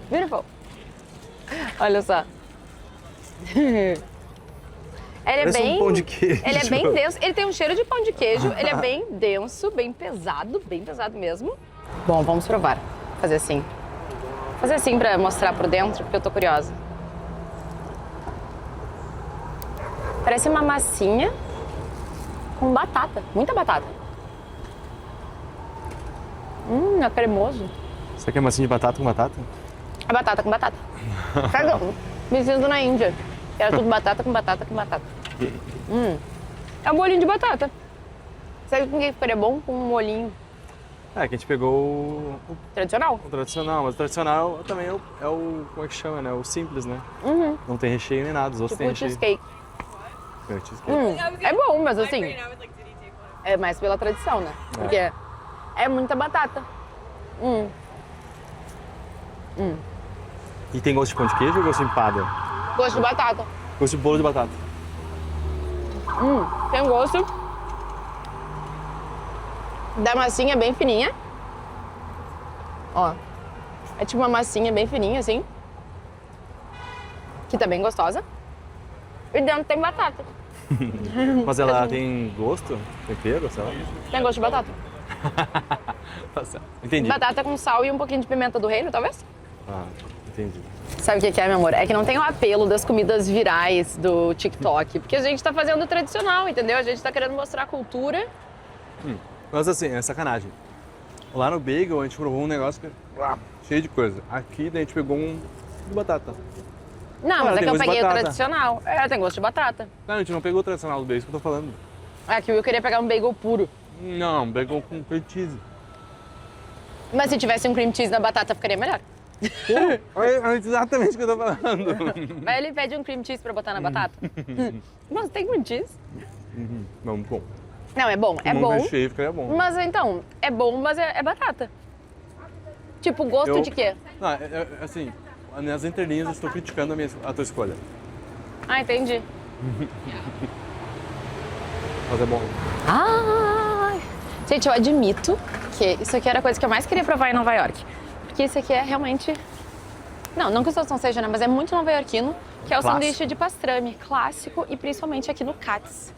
Speaker 2: Beautiful. Olha só. Ele é
Speaker 3: Parece
Speaker 2: bem...
Speaker 3: um pão de queijo.
Speaker 2: Ele é bem denso. Ele tem um cheiro de pão de queijo. Ele é bem denso, bem pesado mesmo. Bom, vamos provar. Fazer assim. Fazer assim pra mostrar por dentro, porque eu tô curiosa. Parece uma massinha com batata. Muita batata. É cremoso.
Speaker 3: Isso aqui é massinha de batata com batata?
Speaker 2: É batata com batata. Sabe, me sinto na Índia. Era tudo batata com batata com batata. É um bolinho de batata. Sabe com que ficaria bom? Com um molhinho
Speaker 3: É, que a gente pegou o
Speaker 2: tradicional.
Speaker 3: tradicional, mas o tradicional também é o como é que chama, né? O simples, né? Não tem recheio nem nada, os outros
Speaker 2: Tipo
Speaker 3: têm
Speaker 2: um
Speaker 3: recheio.
Speaker 2: cheesecake.
Speaker 3: É, cheesecake.
Speaker 2: É bom, mas assim, é mais pela tradição, né? Porque é muita batata.
Speaker 3: E tem gosto de pão de queijo ou gosto de empada?
Speaker 2: Gosto de batata.
Speaker 3: Gosto de bolo de batata.
Speaker 2: Tem gosto da massinha bem fininha. Ó, é tipo uma massinha bem fininha, assim. Que tá bem gostosa. E dentro tem batata.
Speaker 3: Mas ela tem gosto? Tempero, sei lá?
Speaker 2: Tem gosto de batata.
Speaker 3: Tá certo. Entendi.
Speaker 2: Batata com sal e um pouquinho de pimenta do reino, talvez?
Speaker 3: Ah, entendi.
Speaker 2: Sabe o que é, meu amor? É que não tem o apelo das comidas virais do TikTok. Porque a gente tá fazendo o tradicional, entendeu? A gente tá querendo mostrar a cultura.
Speaker 3: Mas assim, é sacanagem. Lá no Bagel a gente provou um negócio que... cheio de coisa. Aqui daí a gente pegou um de batata.
Speaker 2: Não, mas é
Speaker 3: tem
Speaker 2: que eu
Speaker 3: gosto de
Speaker 2: peguei o
Speaker 3: batata.
Speaker 2: tradicional. É, tem gosto de batata.
Speaker 3: Não, a gente não pegou o tradicional do bagel, isso que eu tô falando.
Speaker 2: Aqui eu queria pegar um bagel puro.
Speaker 3: Não, bagel com cream cheese.
Speaker 2: Mas se tivesse um cream cheese na batata, ficaria melhor.
Speaker 3: É exatamente o que eu tô falando.
Speaker 2: Mas ele pede um cream cheese pra botar na batata. Mas tem cream cheese?
Speaker 3: Não, bom.
Speaker 2: Não, é bom, é
Speaker 3: Um
Speaker 2: bom.
Speaker 3: recheio ficaria bom.
Speaker 2: Mas então, é bom, mas é batata. Tipo, gosto de quê?
Speaker 3: Não, assim, nas entrelinhas eu estou criticando a tua escolha.
Speaker 2: Ah, entendi.
Speaker 3: Mas é bom.
Speaker 2: Ai. Gente, eu admito que isso aqui era a coisa que eu mais queria provar em Nova York. Porque isso aqui é realmente... Não que o não seja, né? Mas é muito nova-iorquino, que é o
Speaker 3: Clássico.
Speaker 2: sanduíche de pastrame. Clássico e principalmente aqui no Katz,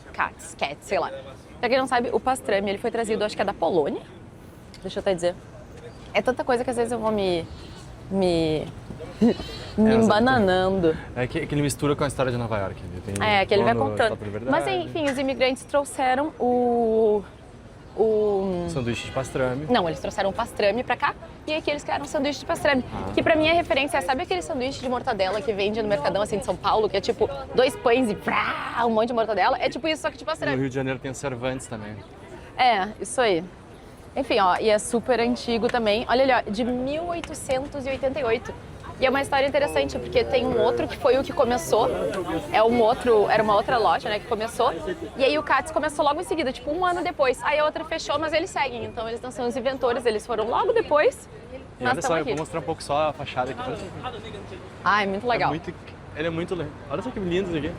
Speaker 2: sei lá. Pra quem não sabe, o pastrame, ele foi trazido, acho que é da Polônia. Deixa eu até dizer. É tanta coisa que às vezes eu vou me embananando.
Speaker 3: É que ele mistura com a história de Nova York.
Speaker 2: Que ele vai contando. Mas enfim, os imigrantes trouxeram o
Speaker 3: sanduíche de pastrame.
Speaker 2: Não, eles trouxeram o pastrame pra cá e aqui eles criaram um sanduíche de pastrame. Que pra mim é referência, sabe aquele sanduíche de mortadela que vende no Mercadão assim de São Paulo, que é tipo 2 pães e um monte de mortadela? É tipo isso, só que de pastrame.
Speaker 3: No Rio de Janeiro tem o Cervantes também.
Speaker 2: É, isso aí. Enfim, ó, e é super antigo também. Olha ali, ó, de 1888. E é uma história interessante, porque tem um outro que foi o que começou. Era uma outra loja, né, que começou. E aí o Katz começou logo em seguida, tipo 1 ano depois. Aí a outra fechou, mas eles seguem. Então eles não são os inventores, eles foram logo depois.
Speaker 3: E olha só, eu vou mostrar um pouco só a fachada aqui.
Speaker 2: Ah, é muito legal.
Speaker 3: Ele é muito legal. Olha só que lindo isso aqui.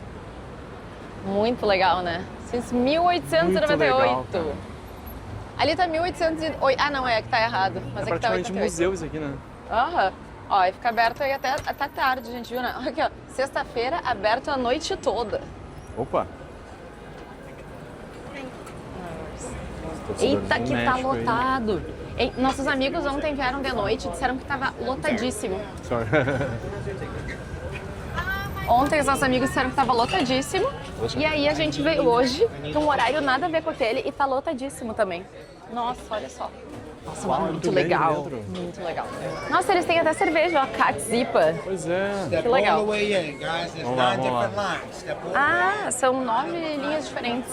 Speaker 2: Muito legal, né? Since 1898.
Speaker 3: Legal,
Speaker 2: Ali tá 1808. Ah, não, é que tá errado. Mas
Speaker 3: é
Speaker 2: aqui tá
Speaker 3: praticamente
Speaker 2: 88.
Speaker 3: um museu isso aqui, né?
Speaker 2: Aham. Ó, e fica aberto aí até tarde, gente, viu, né? Aqui, ó. Sexta-feira, aberto a noite toda.
Speaker 3: Opa!
Speaker 2: Eita, que tá lotado. Ei, nossos amigos ontem vieram de noite e disseram que tava lotadíssimo.
Speaker 3: Sorry.
Speaker 2: Ontem os nossos amigos disseram que tava lotadíssimo. E aí a gente veio hoje, num horário nada a ver com aquele, e tá lotadíssimo também. Nossa, olha só. Nossa,
Speaker 3: Uau,
Speaker 2: muito legal. Muito legal. Nossa, eles têm até cerveja, ó, Katz IPA.
Speaker 3: Pois é.
Speaker 2: Que legal.
Speaker 3: Vamos lá.
Speaker 2: Ah, são 9 linhas diferentes.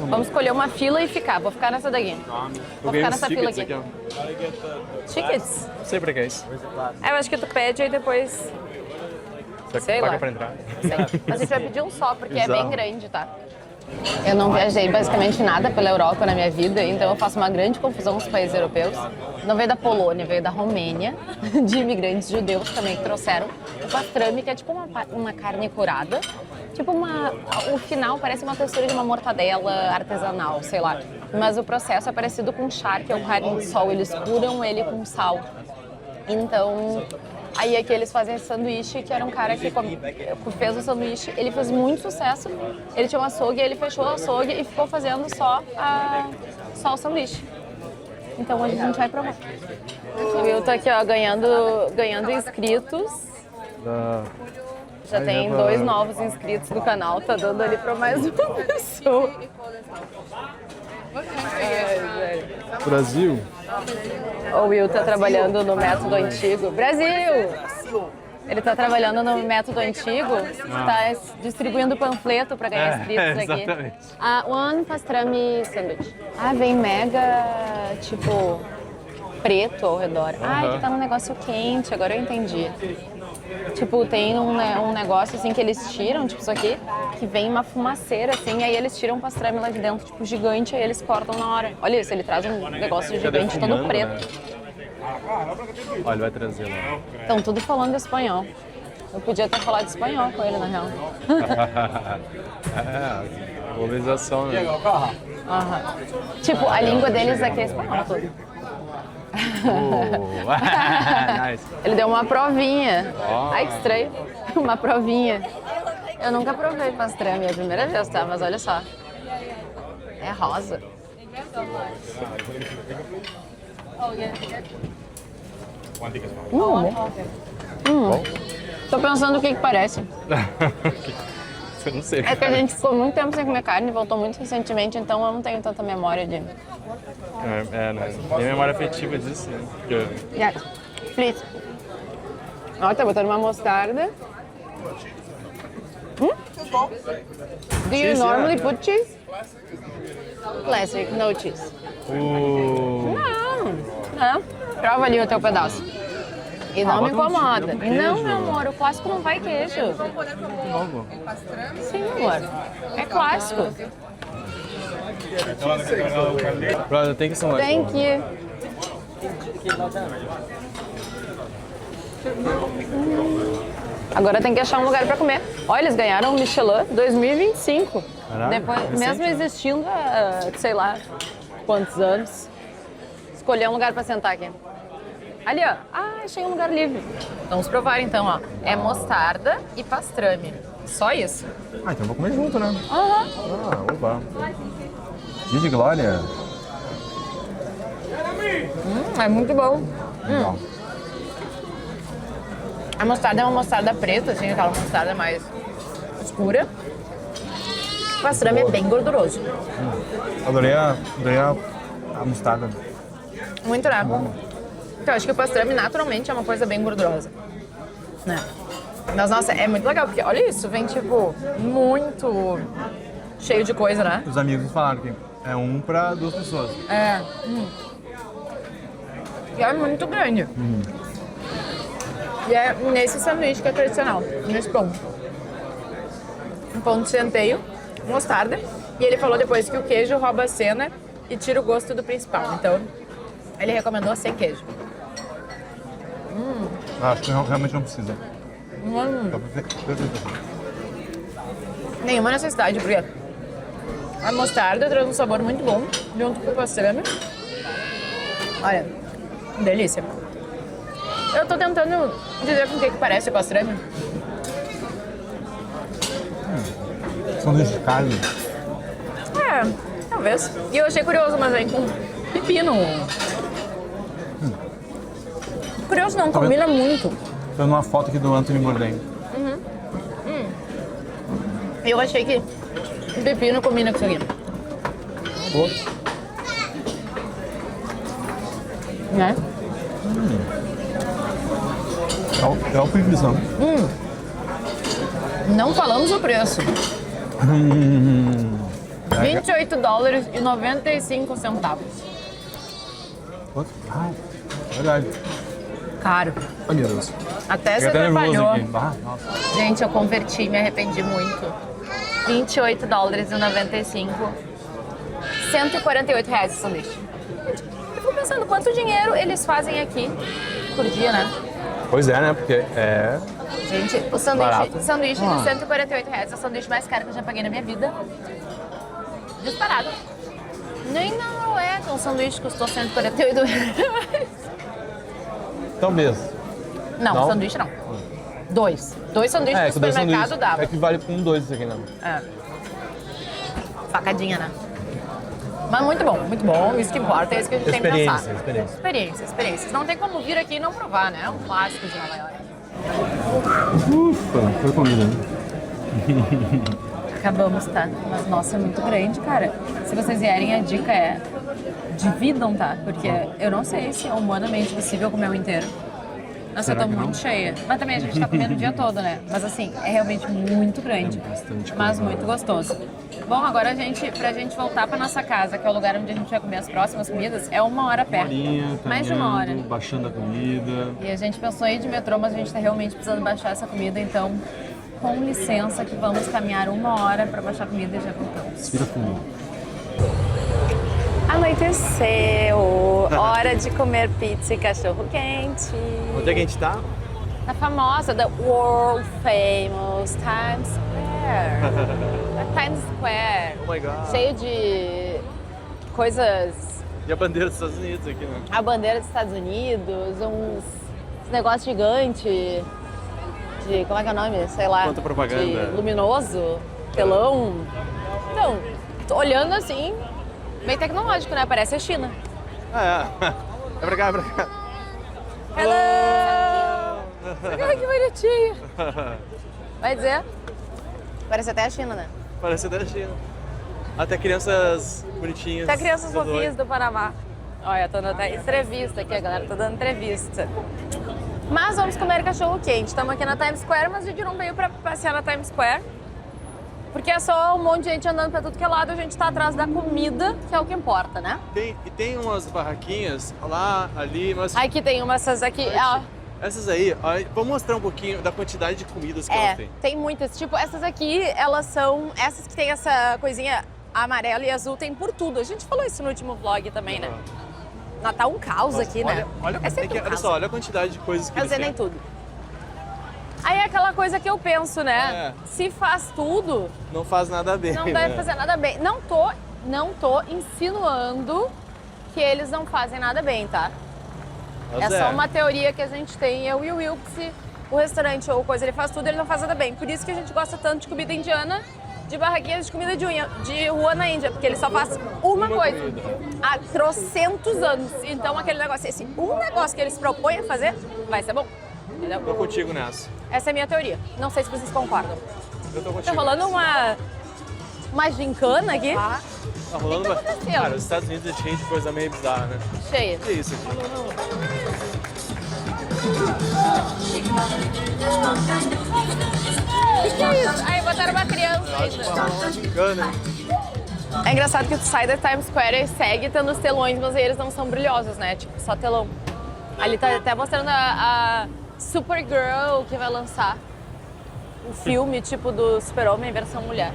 Speaker 2: Vamos escolher uma fila e ficar. Vou ficar nessa daqui. Vou ficar nessa fila aqui. Tickets?
Speaker 3: Não sei pra que é isso.
Speaker 2: Eu acho que tu pede e depois... Sei
Speaker 3: paga
Speaker 2: lá.
Speaker 3: pra entrar.
Speaker 2: Sei. Mas a gente vai pedir um só, porque é
Speaker 3: Exato.
Speaker 2: bem grande, tá? Eu não viajei basicamente nada pela Europa na minha vida, então eu faço uma grande confusão com os países europeus. Não veio da Polônia, veio da Romênia, de imigrantes judeus também que trouxeram o pastrame, que é tipo uma carne curada. Tipo o final parece uma textura de uma mortadela artesanal, sei lá. Mas o processo é parecido com char, que é o carne de sol. Eles curam ele com sal. Então, aí aqui eles fazem esse sanduíche, que era um cara que fez o sanduíche. Ele fez muito sucesso. Ele tinha um açougue, ele fechou o açougue e ficou fazendo só o sanduíche. Então hoje a gente vai provar. Eu tô aqui, ó, ganhando inscritos. Já tem 2 novos inscritos no canal, tá dando ali pra mais uma pessoa.
Speaker 3: Brasil?
Speaker 2: O Will tá trabalhando no método antigo. Brasil! Ele tá trabalhando no método antigo, tá distribuindo panfleto pra ganhar inscritos aqui.
Speaker 3: Exatamente.
Speaker 2: One pastrami sandwich. Vem mega, tipo, preto ao redor. Aqui tá num negócio quente, agora eu entendi. Tipo, tem um negócio assim que eles tiram, tipo isso aqui, que vem uma fumaceira assim, aí eles tiram o pastrame lá de dentro, tipo gigante, aí eles cortam na hora. Olha isso, ele traz um negócio gigante todo preto.
Speaker 3: Né? Olha, ele vai trazer lá.
Speaker 2: Estão tudo falando espanhol. Eu podia ter falado espanhol com ele, na real.
Speaker 3: Globalização, né?
Speaker 2: Tipo, a língua deles aqui é espanhol todo.
Speaker 3: Nice.
Speaker 2: Ele deu uma provinha. Ai, que estranho. Uma provinha. Eu nunca provei pastrame, é a primeira vez, tá? Mas olha só. É rosa. Tô pensando o que parece.
Speaker 3: Eu não sei.
Speaker 2: É que a gente ficou muito tempo sem comer carne, voltou muito recentemente, então eu não tenho tanta memória de...
Speaker 3: Né? Tem memória afetiva disso, né?
Speaker 2: Yes, please. Ó, tá botando uma mostarda. Do you normally put cheese? Classic, no cheese. Não. Prova ali o teu pedaço. E não me incomoda. Não, meu amor, o clássico não vai queijo.
Speaker 3: Logo.
Speaker 2: Sim, amor. É clássico.
Speaker 3: Brother, tem que ser um
Speaker 2: Thank you. Agora tem que achar um lugar pra comer. Olha, eles ganharam o Michelin 2025.
Speaker 3: Caraca,
Speaker 2: Depois,
Speaker 3: recente,
Speaker 2: mesmo
Speaker 3: né?
Speaker 2: existindo há, sei lá, quantos anos. Escolher um lugar pra sentar aqui. Ali, ó. Achei um lugar livre. Vamos provar então, ó. É mostarda e pastrame. Só isso.
Speaker 3: Então vou comer junto, né?
Speaker 2: Aham.
Speaker 3: Opa. Dia de glória.
Speaker 2: É muito bom.
Speaker 3: Bom.
Speaker 2: A mostarda é uma mostarda preta, assim, aquela mostarda mais escura. O pastrame é bem gorduroso.
Speaker 3: Adorei a mostarda.
Speaker 2: Muito, né? Então, eu acho que o pastrame naturalmente é uma coisa bem gordurosa. Né? Mas, nossa, é muito legal, porque olha isso, vem tipo muito cheio de coisa, né?
Speaker 3: Os amigos falaram que é um pra 2 pessoas.
Speaker 2: É. E é muito grande. E é nesse sanduíche que é tradicional, nesse pão. Um pão de centeio, mostarda. E ele falou depois que o queijo rouba a cena e tira o gosto do principal. Então, ele recomendou sem queijo.
Speaker 3: Acho que realmente não precisa. Tá perfeito.
Speaker 2: Nenhuma necessidade, porque a mostarda traz um sabor muito bom junto com o pastrame. Olha, delícia. Eu tô tentando dizer com o que parece o pastrame.
Speaker 3: Sanduíche de carne.
Speaker 2: É, talvez. E eu achei curioso, mas vem com pepino. Curioso não, combina muito.
Speaker 3: Tô vendo uma foto aqui do Anthony Bourdain.
Speaker 2: Eu achei que pepino combina com isso aqui. Né?
Speaker 3: É o preguição.
Speaker 2: Não falamos o preço. $28,95.
Speaker 3: Ah, verdade.
Speaker 2: Caro.
Speaker 3: Ai, meu Deus.
Speaker 2: Até
Speaker 3: Fiquei
Speaker 2: você
Speaker 3: até nervoso
Speaker 2: trabalhou.
Speaker 3: aqui. Ah, nossa.
Speaker 2: Gente, eu converti, me arrependi muito. $28,95. R$148 o sanduíche. Eu fico pensando quanto dinheiro eles fazem aqui por dia, né?
Speaker 3: Pois é, né? Porque é...
Speaker 2: Gente, o
Speaker 3: Barato.
Speaker 2: sanduíche de R$148 é o sanduíche mais caro que eu já paguei na minha vida. Disparado. Nem na Noruega um sanduíche custou R$148.
Speaker 3: Então mesmo.
Speaker 2: Não,
Speaker 3: Não?
Speaker 2: sanduíche não. Dois sanduíches no
Speaker 3: que dois
Speaker 2: supermercado
Speaker 3: sanduíches.
Speaker 2: dava.
Speaker 3: É que vale com 2 isso aqui, né?
Speaker 2: É. Facadinha, né? Mas muito bom. Isso que importa, é isso que a gente tem que pensar. Experiências. Não tem como vir aqui e não provar, né? É um clássico de Nova York.
Speaker 3: Ufa, foi comida, né?
Speaker 2: Acabamos, tá? Mas, nossa, é muito grande, cara. Se vocês vierem, a dica é dividam, tá? Porque eu não sei se é humanamente possível comer o inteiro. Nossa,
Speaker 3: Será
Speaker 2: eu tô
Speaker 3: que não?
Speaker 2: muito cheia. Mas também a gente tá comendo o dia todo, né? Mas assim, é realmente muito grande.
Speaker 3: É bastante
Speaker 2: mas
Speaker 3: coisa.
Speaker 2: muito gostoso. Bom, agora pra gente voltar pra nossa casa, que é o lugar onde a gente vai comer as próximas comidas, é 1 hora pé. Mais de 1 hora.
Speaker 3: Baixando a comida.
Speaker 2: E a gente pensou em ir de metrô, mas a gente tá realmente precisando baixar essa comida, então, com licença, que vamos caminhar 1 hora pra baixar a comida e já voltamos.
Speaker 3: Vira fundo.
Speaker 2: Anoiteceu, hora de comer pizza e cachorro quente.
Speaker 3: Onde é que a gente tá?
Speaker 2: Na famosa, the world famous Times Square. A Times Square.
Speaker 3: Oh my God.
Speaker 2: Cheio de coisas.
Speaker 3: E a bandeira dos Estados Unidos aqui, né?
Speaker 2: A bandeira dos Estados Unidos, uns negócios gigantes de. Como é que é o nome? Sei lá.
Speaker 3: Quanta propaganda.
Speaker 2: De luminoso, telão. Então, tô olhando assim, bem tecnológico, né? Parece a China.
Speaker 3: Ah, é. É pra cá, é pra cá.
Speaker 2: Hello! Ai, que bonitinho. Vai dizer? Parece até a China, né?
Speaker 3: Parece da China. Até crianças bonitinhas.
Speaker 2: Até crianças
Speaker 3: tudo
Speaker 2: fofinhas
Speaker 3: oi.
Speaker 2: do Panamá. Olha, tô dando até entrevista aqui, a galera tá dando entrevista. Mas vamos comer cachorro quente. Estamos aqui na Times Square, mas a gente não veio pra passear na Times Square. Porque é só um monte de gente andando pra tudo que é lado, a gente tá atrás da comida, que é o que importa, né?
Speaker 3: Tem umas barraquinhas lá, ali, mas...
Speaker 2: Aqui tem umas essas aqui. Ó,
Speaker 3: Essas aí, ó, vou mostrar um pouquinho da quantidade de comidas que elas têm.
Speaker 2: tem muitas. Tipo, essas aqui, elas são... Essas que tem essa coisinha amarela e azul, tem por tudo. A gente falou isso no último vlog também, né? Tá um caos aqui, né?
Speaker 3: Olha,
Speaker 2: É sempre um
Speaker 3: olha
Speaker 2: caos.
Speaker 3: só, olha a quantidade de coisas que
Speaker 2: Eu
Speaker 3: eles
Speaker 2: sei nem
Speaker 3: têm.
Speaker 2: tudo. Aí é aquela coisa que eu penso, né?
Speaker 3: É.
Speaker 2: Se faz tudo,
Speaker 3: Não faz nada bem,
Speaker 2: não
Speaker 3: né?
Speaker 2: deve fazer nada bem. Não tô insinuando que eles não fazem nada bem, tá?
Speaker 3: Mas
Speaker 2: É só uma teoria que a gente tem, eu e o Will, que se o restaurante ou coisa ele faz tudo, ele não faz nada bem. Por isso que a gente gosta tanto de comida indiana de barraquinhas de comida de rua na Índia, porque ele só faz uma coisa há trocentos anos. Então aquele negócio, esse um negócio que ele se propõe a fazer, vai ser bom. Entendeu?
Speaker 3: Tô contigo nessa.
Speaker 2: Essa é a minha teoria. Não sei se vocês concordam.
Speaker 3: Eu tô
Speaker 2: Tá
Speaker 3: contigo.
Speaker 2: rolando uma gincana aqui.
Speaker 3: Tá rolando
Speaker 2: O que tá
Speaker 3: uma...
Speaker 2: acontecendo?
Speaker 3: Cara, os Estados Unidos é cheio de coisa meio bizarra, né?
Speaker 2: Cheia.
Speaker 3: Que isso aqui?
Speaker 2: O que é isso? Aí botaram uma criança
Speaker 3: Eu acho que
Speaker 2: ainda.
Speaker 3: vai rolar uma gincana, hein?
Speaker 2: É engraçado que tu sai da Times Square e segue tendo os telões, mas eles não são brilhosos, né? Tipo, só telão. Ali tá até mostrando a Supergirl que vai lançar o filme, tipo, do Super-Homem versão mulher.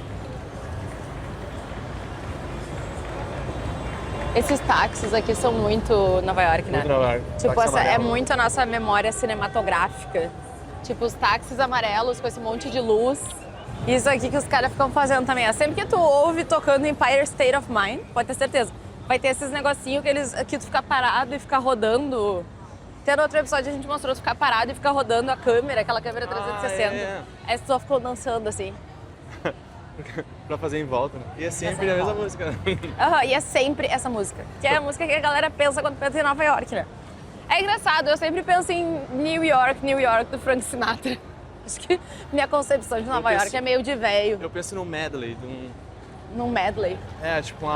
Speaker 2: Esses táxis aqui são muito Nova York, né?
Speaker 3: Muito Nova York.
Speaker 2: Tipo,
Speaker 3: Táxi
Speaker 2: essa é
Speaker 3: amarelo.
Speaker 2: muito a nossa memória cinematográfica. Tipo, os táxis amarelos com esse monte de luz. Isso aqui que os caras ficam fazendo também. Sempre que tu ouve tocando Empire State of Mind, pode ter certeza, vai ter esses negocinhos que tu fica parado e fica rodando. Até no outro episódio a gente mostrou tu ficar parado e ficar rodando a câmera, aquela câmera 360.
Speaker 3: é.
Speaker 2: Aí tu só ficou dançando assim.
Speaker 3: Pra fazer em volta, né? E é sempre a mesma música, né?
Speaker 2: Aham, e é sempre essa música. Que é a música que a galera pensa quando pensa em Nova York, né? É engraçado, eu sempre penso em New York, do Frank Sinatra. Acho que minha concepção de Nova
Speaker 3: penso-
Speaker 2: York é meio de velho,
Speaker 3: Eu penso no medley,
Speaker 2: num medley
Speaker 3: tipo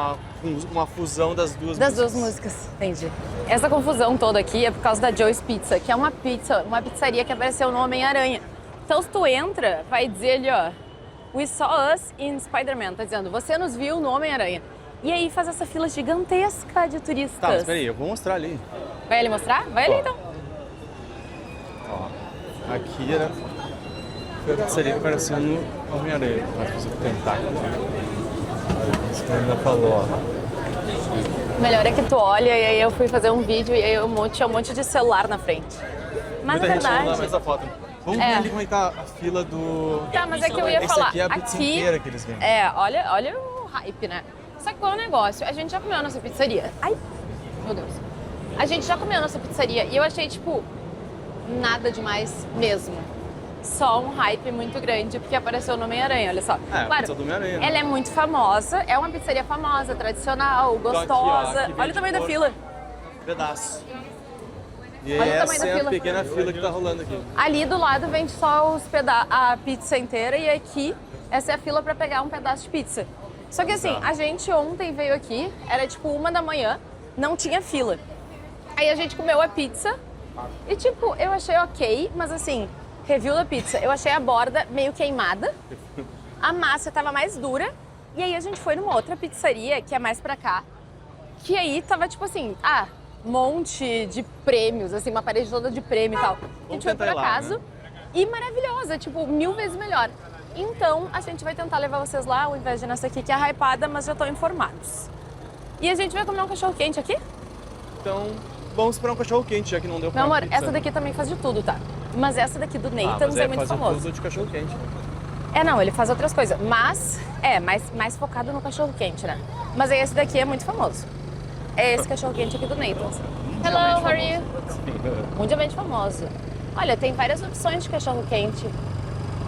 Speaker 3: uma fusão das duas
Speaker 2: das duas
Speaker 3: músicas.
Speaker 2: músicas. Entendi. Essa confusão toda aqui é por causa da Joe's Pizza, que é uma pizzaria que apareceu no Homem-Aranha. Então se tu entra, vai dizer ali, ó, We saw us in Spider-Man, tá dizendo, você nos viu no Homem-Aranha. E aí faz essa fila gigantesca de turistas.
Speaker 3: Tá, mas peraí, eu vou mostrar ali.
Speaker 2: Vai ele mostrar? Vai ali
Speaker 3: Ó.
Speaker 2: então.
Speaker 3: Ó, aqui era... Foi a pizzaria que apareceu no Homem-Aranha. Mas precisa tentar. Isso que ainda falou, ó.
Speaker 2: Melhor é que tu olha e aí eu fui fazer um vídeo e aí tinha um monte de celular na frente. Mas
Speaker 3: Muita
Speaker 2: na
Speaker 3: gente não dá
Speaker 2: verdade...
Speaker 3: mais a foto. Vamos
Speaker 2: É.
Speaker 3: ver ali como é que tá a fila do...
Speaker 2: Tá, mas é que eu ia
Speaker 3: Esse
Speaker 2: falar.
Speaker 3: aqui é a pizza inteira que eles vendem.
Speaker 2: É, olha o hype, né? Só que qual é o negócio? A gente já comeu a nossa pizzaria. Ai, meu Deus. A gente já comeu a nossa pizzaria e eu achei, tipo, nada demais mesmo. Só um hype muito grande porque apareceu no Homem-Aranha, olha só.
Speaker 3: É, a pizza do Homem-Aranha, né?
Speaker 2: ela é muito famosa, é uma pizzaria famosa, tradicional,
Speaker 3: Então aqui, ó,
Speaker 2: gostosa.
Speaker 3: aqui vem
Speaker 2: olha o tamanho da
Speaker 3: porco.
Speaker 2: fila.
Speaker 3: Pedaço. E
Speaker 2: Olha o tamanho
Speaker 3: essa
Speaker 2: da
Speaker 3: é a
Speaker 2: fila.
Speaker 3: pequena fila que tá rolando aqui.
Speaker 2: Ali do lado vem só a pizza inteira e aqui essa é a fila pra pegar um pedaço de pizza. Só que assim, a gente ontem veio aqui, era tipo 1 da manhã, não tinha fila. Aí a gente comeu a pizza e tipo, eu achei ok, mas assim, review da pizza, eu achei a borda meio queimada, a massa tava mais dura e aí a gente foi numa outra pizzaria que é mais pra cá, que aí tava tipo assim, monte de prêmios, assim, uma parede toda de prêmio e tal. A gente foi por
Speaker 3: tentar ir lá,
Speaker 2: acaso
Speaker 3: né?
Speaker 2: e maravilhosa, tipo, 1000 vezes melhor. Então, a gente vai tentar levar vocês lá, ao invés de nessa aqui que é hypada, mas já estão informados. E a gente vai comer um cachorro-quente aqui?
Speaker 3: Então, vamos esperar um cachorro quente, já que não deu pra
Speaker 2: Meu amor,
Speaker 3: pizza.
Speaker 2: essa daqui também faz de tudo, tá? Mas essa daqui do
Speaker 3: mas
Speaker 2: Nathan's é muito
Speaker 3: fazer
Speaker 2: famoso.
Speaker 3: tudo de cachorro quente.
Speaker 2: É, não, ele faz outras coisas, mas mais focado no cachorro-quente, né? Mas aí esse daqui é muito famoso. É esse cachorro-quente aqui do Nathan's. Hello, how are you? Mundialmente famoso. Olha, tem várias opções de cachorro-quente.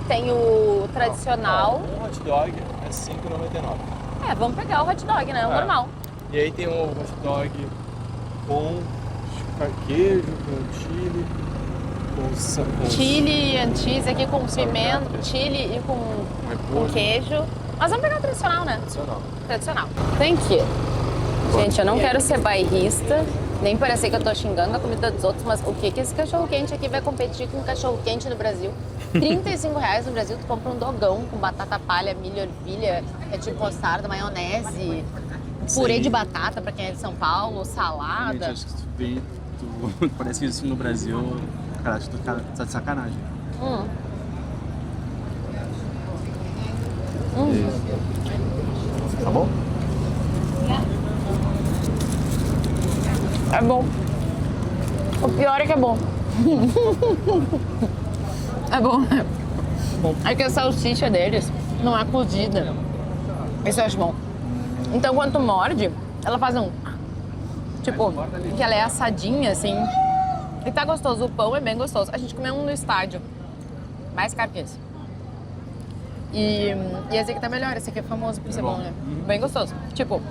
Speaker 2: Tem o tradicional.
Speaker 3: Um hot dog é R$5,99.
Speaker 2: É, vamos pegar o hot dog, né? O normal.
Speaker 3: E aí tem o hot dog com queijo, com chili, com
Speaker 2: Chili and cheese aqui com pimenta, chili e com
Speaker 3: repolho.
Speaker 2: queijo. Mas vamos pegar o tradicional, né?
Speaker 3: Tradicional.
Speaker 2: Tradicional. Thank you. Gente, eu não quero ser bairrista, nem parecer que eu tô xingando a comida dos outros, mas o que esse cachorro-quente aqui vai competir com cachorro-quente no Brasil? R$35 no Brasil, tu compra um dogão com batata palha, milho, ervilha, tipo mostarda, maionese, purê de batata pra quem é de São Paulo, salada.
Speaker 3: Acho que tu parece isso no Brasil, cara, tu tá de sacanagem. Tá bom?
Speaker 2: É bom. O pior é que é bom. É bom. É que a salsicha deles não é cozida. Isso eu acho bom. Então quando tu morde, ela faz um... Tipo, que ela é assadinha, assim. E tá gostoso. O pão é bem gostoso. A gente comeu um no estádio. Mais caro que esse. E esse aqui tá melhor, esse aqui é famoso por ser bom, né? Bem gostoso. Tipo,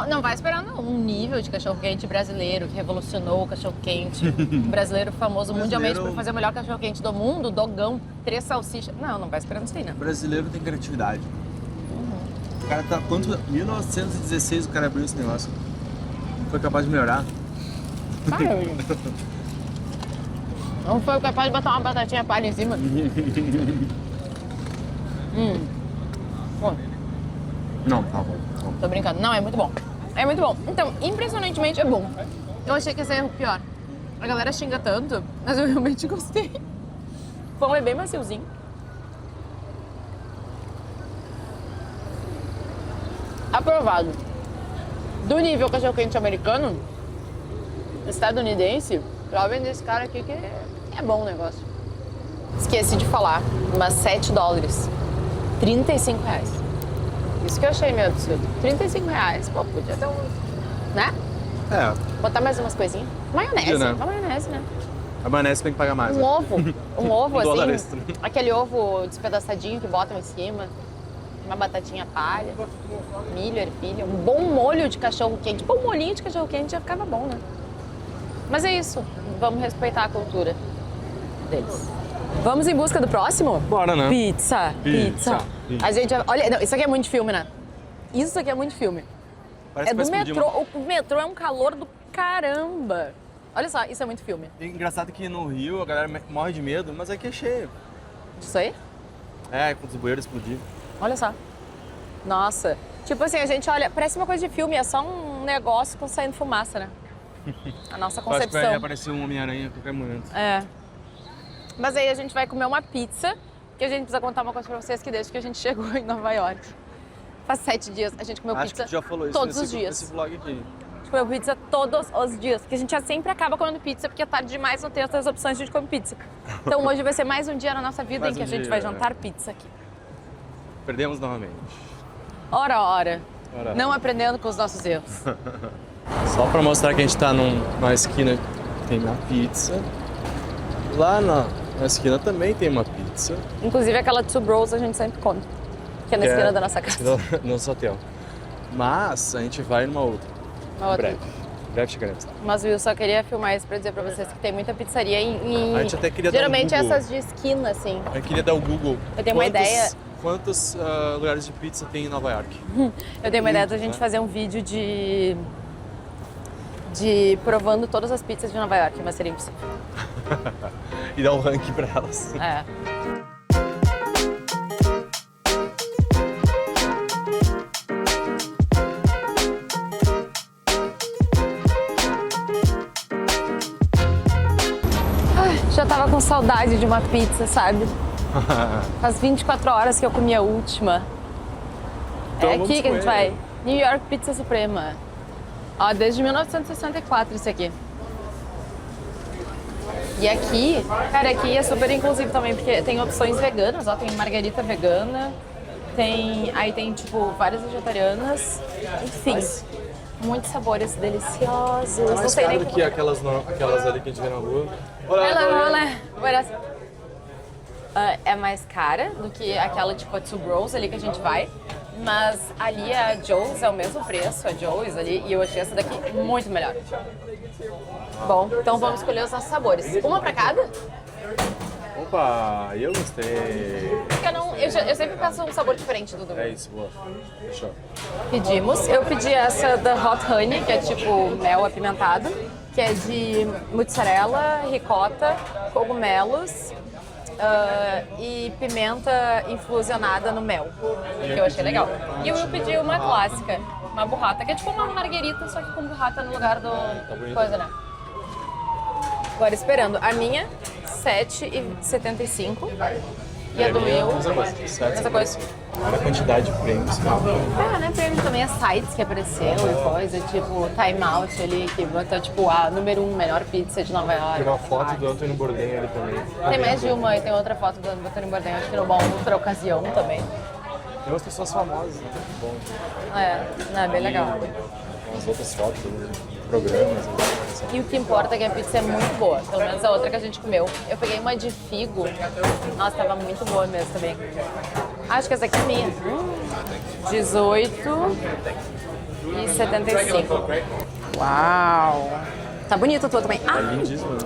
Speaker 2: não vai esperar um nível de cachorro-quente brasileiro que revolucionou o cachorro-quente. Brasileiro famoso mundialmente por fazer o melhor cachorro-quente do mundo, dogão, 3 salsichas. Não vai esperando isso aí, não.
Speaker 3: Brasileiro tem criatividade. O cara tá quanto? 1916 o cara abriu esse negócio. Foi capaz de melhorar.
Speaker 2: Não foi capaz de botar uma batatinha palha em cima. Bom,
Speaker 3: Não, tá bom.
Speaker 2: tô brincando. Não, é muito bom. É muito bom. Então, impressionantemente é bom. Eu achei que ia ser o pior. A galera xinga tanto, mas eu realmente gostei. O pão é bem maciozinho. Aprovado. Do nível cachorro-quente americano, estadunidense, provem desse cara aqui que é bom o negócio. Esqueci de falar, mas $7. 35 reais. Isso que eu achei meio absurdo. 35 reais, pô, podia ter um... Né?
Speaker 3: É,
Speaker 2: Botar mais umas coisinhas. Maionese,
Speaker 3: Podia, né?
Speaker 2: uma maionese, né?
Speaker 3: a maionese tem que pagar mais.
Speaker 2: Um
Speaker 3: né?
Speaker 2: ovo. Um ovo,
Speaker 3: $1
Speaker 2: assim.
Speaker 3: extra.
Speaker 2: Aquele ovo despedaçadinho que botam em cima. Uma batatinha palha. Milho, ervilha. Um bom molho de cachorro-quente. Pô, um molhinho de cachorro-quente já ficava bom, né? Mas é isso. Vamos respeitar a cultura deles. Vamos em busca do próximo?
Speaker 3: Bora, né?
Speaker 2: Pizza.
Speaker 3: Pizza.
Speaker 2: A gente... Olha, não, isso aqui é muito de filme, né? Isso aqui é muito de filme.
Speaker 3: Parece
Speaker 2: É
Speaker 3: que vai
Speaker 2: do
Speaker 3: explodir
Speaker 2: metrô. O metrô é um calor do caramba. Olha só, isso é muito filme.
Speaker 3: É engraçado que no Rio a galera morre de medo, mas aqui é cheio.
Speaker 2: Isso aí?
Speaker 3: É, quando os bueiros explodir.
Speaker 2: Olha só. Nossa. Tipo assim, a gente olha, parece uma coisa de filme, é só um negócio com saindo fumaça, né? A nossa
Speaker 3: Acho que vai
Speaker 2: concepção.
Speaker 3: aparecer um Homem-Aranha a qualquer momento.
Speaker 2: É. Mas aí a gente vai comer uma pizza, que a gente precisa contar uma coisa pra vocês, que desde que a gente chegou em Nova York, faz 7 dias, a gente comeu
Speaker 3: Acho
Speaker 2: pizza
Speaker 3: que tu já falou isso
Speaker 2: todos
Speaker 3: nesse,
Speaker 2: os dias.
Speaker 3: nesse vlog aqui.
Speaker 2: A gente comeu pizza todos os dias, porque a gente já sempre acaba comendo pizza, porque é tarde demais, não tem outras opções, a gente come pizza. Então hoje vai ser mais um dia na nossa vida
Speaker 3: Mais
Speaker 2: em que
Speaker 3: um
Speaker 2: a gente
Speaker 3: dia,
Speaker 2: vai jantar pizza aqui.
Speaker 3: Perdemos novamente.
Speaker 2: Ora, ora.
Speaker 3: Ora.
Speaker 2: Não aprendendo com os nossos erros.
Speaker 3: Só pra mostrar que a gente tá numa esquina que tem uma pizza. Lá na esquina também tem uma pizza.
Speaker 2: Inclusive aquela Two Bros a gente sempre come, que é na esquina da nossa casa.
Speaker 3: No nosso hotel. Mas a gente vai numa outra.
Speaker 2: Uma outra.
Speaker 3: Breve. Breve chegaremos.
Speaker 2: Mas eu só queria filmar isso pra dizer pra vocês que tem muita pizzaria em...
Speaker 3: A gente até queria dar um
Speaker 2: geralmente
Speaker 3: Google.
Speaker 2: essas de esquina, assim.
Speaker 3: Eu queria dar o Google.
Speaker 2: Eu tenho uma ideia.
Speaker 3: Quantos lugares de pizza tem em Nova York?
Speaker 2: Eu tenho uma ideia da gente
Speaker 3: né?
Speaker 2: fazer um vídeo de provando todas as pizzas de Nova York, mas seria impossível.
Speaker 3: E dar um ranking pra elas.
Speaker 2: É. Ai, já tava com saudade de uma pizza, sabe? Faz 24 horas que eu comi a última.
Speaker 3: Então
Speaker 2: É
Speaker 3: vamos
Speaker 2: aqui que a gente
Speaker 3: comer.
Speaker 2: vai. New York Pizza Suprema. Ó, desde 1964 isso aqui. E aqui, cara, aqui é super inclusivo também, porque tem opções veganas, ó, tem margarita vegana, aí tem, tipo, várias vegetarianas, enfim, muitos sabores deliciosos.
Speaker 3: É
Speaker 2: Não
Speaker 3: mais
Speaker 2: sei
Speaker 3: caro
Speaker 2: nem
Speaker 3: do que aquelas ali que a gente vê na rua.
Speaker 2: Olha, é mais cara do que aquela tipo a Two Bros ali que a gente vai, mas ali a Joe's é o mesmo preço, a Joe's ali, e eu achei essa daqui muito melhor. Bom, então vamos escolher os nossos sabores. Uma pra cada?
Speaker 3: Opa, eu gostei.
Speaker 2: Porque eu sempre peço um sabor diferente do
Speaker 3: É isso, boa. Fechou.
Speaker 2: Pedimos. Eu pedi essa da Hot Honey, que é tipo mel apimentado, que é de mozzarella, ricota, cogumelos e pimenta infusionada no mel, que eu achei legal. E o Will pediu uma clássica, uma burrata, que é tipo uma marguerita, só que com burrata no lugar do coisa, né? Agora esperando. A minha, R$7,75. E a do Will,
Speaker 3: Mesma coisa.
Speaker 2: mesma coisa.
Speaker 3: Olha a quantidade de prêmios.
Speaker 2: Ah, né? Prêmio também as sites que apareceu e coisa, tipo Time Out ali, que botou tipo a número 1 melhor pizza de Nova York.
Speaker 3: Tem uma foto do Antônio Bourdain ali também.
Speaker 2: Tem mais de uma e tem outra foto do Antônio Bourdain, acho que numa outra ocasião também.
Speaker 3: Tem umas pessoas famosas, né? Muito bom.
Speaker 2: É bem legal.
Speaker 3: Umas outras fotos, programas. Assim.
Speaker 2: E o que importa é que a pizza é muito boa, pelo menos a outra que a gente comeu. Eu peguei uma de figo, nossa, tava muito boa mesmo também. Acho que essa aqui é minha. 18,75. Uau! Tá bonita a tua também.
Speaker 3: Tá lindíssimo, né?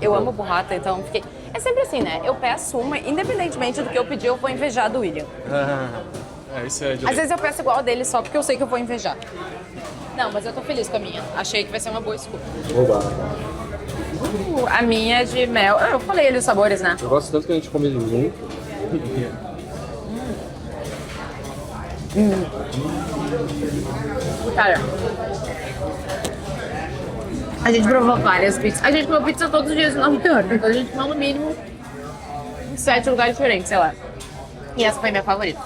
Speaker 2: Eu amo burrata, então fiquei... É sempre assim, né? Eu peço uma, independentemente do que eu pedir, eu vou invejar do William.
Speaker 3: Isso é de
Speaker 2: Às vezes eu peço igual a dele só porque eu sei que eu vou invejar. Não, mas eu tô feliz com a minha. Achei que vai ser uma boa escolha. A minha é de mel. Eu falei ali os sabores, né?
Speaker 5: Eu gosto tanto que a gente come junto.
Speaker 2: Cara, a gente provou várias pizzas. A gente comeu pizza todos os dias em Nova York. Então a gente comeu no mínimo em 7 lugares diferentes, sei lá. E essa foi a minha favorita.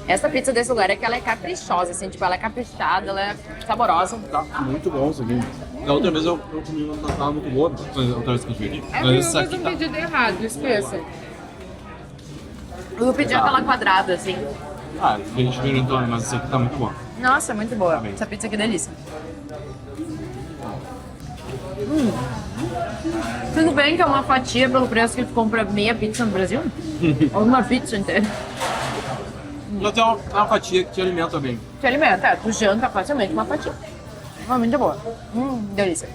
Speaker 2: Essa pizza desse lugar é que ela é caprichosa, assim, tipo, ela é caprichada, ela é saborosa.
Speaker 5: Tá muito bom isso aqui. Da outra vez eu comi uma que tava muito boa, outra vez que a gente veio aqui.
Speaker 2: É
Speaker 5: Mas
Speaker 2: porque eu
Speaker 5: essa
Speaker 2: fiz
Speaker 5: aqui
Speaker 2: um
Speaker 5: tá...
Speaker 2: pedido errado, esqueça. Eu pedi aquela quadrada, assim.
Speaker 5: Ah, a gente experimentou, mas essa aqui tá muito boa.
Speaker 2: Nossa, muito boa.
Speaker 5: bem.
Speaker 2: Essa pizza aqui é delícia. Tudo bem que é uma fatia pelo preço que tu compra meia pizza no Brasil? Ou uma pizza inteira.
Speaker 5: Ela tem uma fatia que te alimenta bem.
Speaker 2: Te alimenta, é, tu janta facilmente uma fatia. Uma muito boa. Delícia.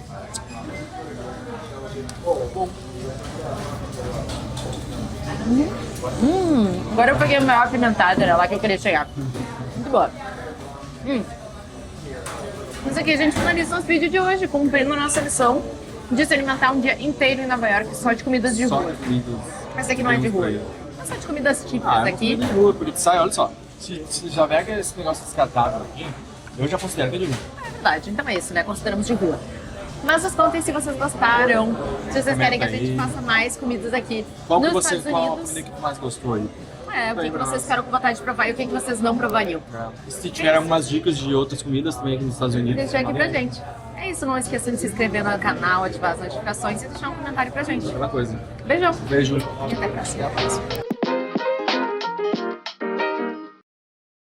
Speaker 2: Agora eu peguei a maior apimentada, era lá que eu queria chegar. Muito boa. Isso aqui a gente finaliza nosso vídeo de hoje, cumprindo a nossa missão de se alimentar um dia inteiro em Nova York só de comidas de
Speaker 5: Só
Speaker 2: rua.
Speaker 5: comidas.
Speaker 2: Essa aqui não é de rua. Mas só de comidas típicas
Speaker 5: Ah, é
Speaker 2: aqui.
Speaker 5: comida de rua, porque sai, olha só. Se já pega esse negócio descartável aqui, eu já considero que é de rua.
Speaker 2: É verdade, então é isso, né? Consideramos de rua. Mas vocês contem se vocês gostaram, se vocês querem que a gente
Speaker 5: aí.
Speaker 2: faça mais comidas aqui
Speaker 5: Qual que
Speaker 2: nos
Speaker 5: você,
Speaker 2: Estados
Speaker 5: qual a
Speaker 2: Unidos.
Speaker 5: comida que tu mais gostou aí?
Speaker 2: O que vocês ficaram com vontade de provar e o que vocês não provariam.
Speaker 5: E se tiver algumas dicas de outras comidas também aqui nos Estados Unidos.
Speaker 2: Deixa aqui pra
Speaker 5: mandem aí.
Speaker 2: gente. É isso, não esqueça de se inscrever no canal, ativar as notificações e deixar um comentário pra gente.
Speaker 5: Aquela coisa.
Speaker 2: Beijão
Speaker 5: Beijo.
Speaker 2: e até a próxima.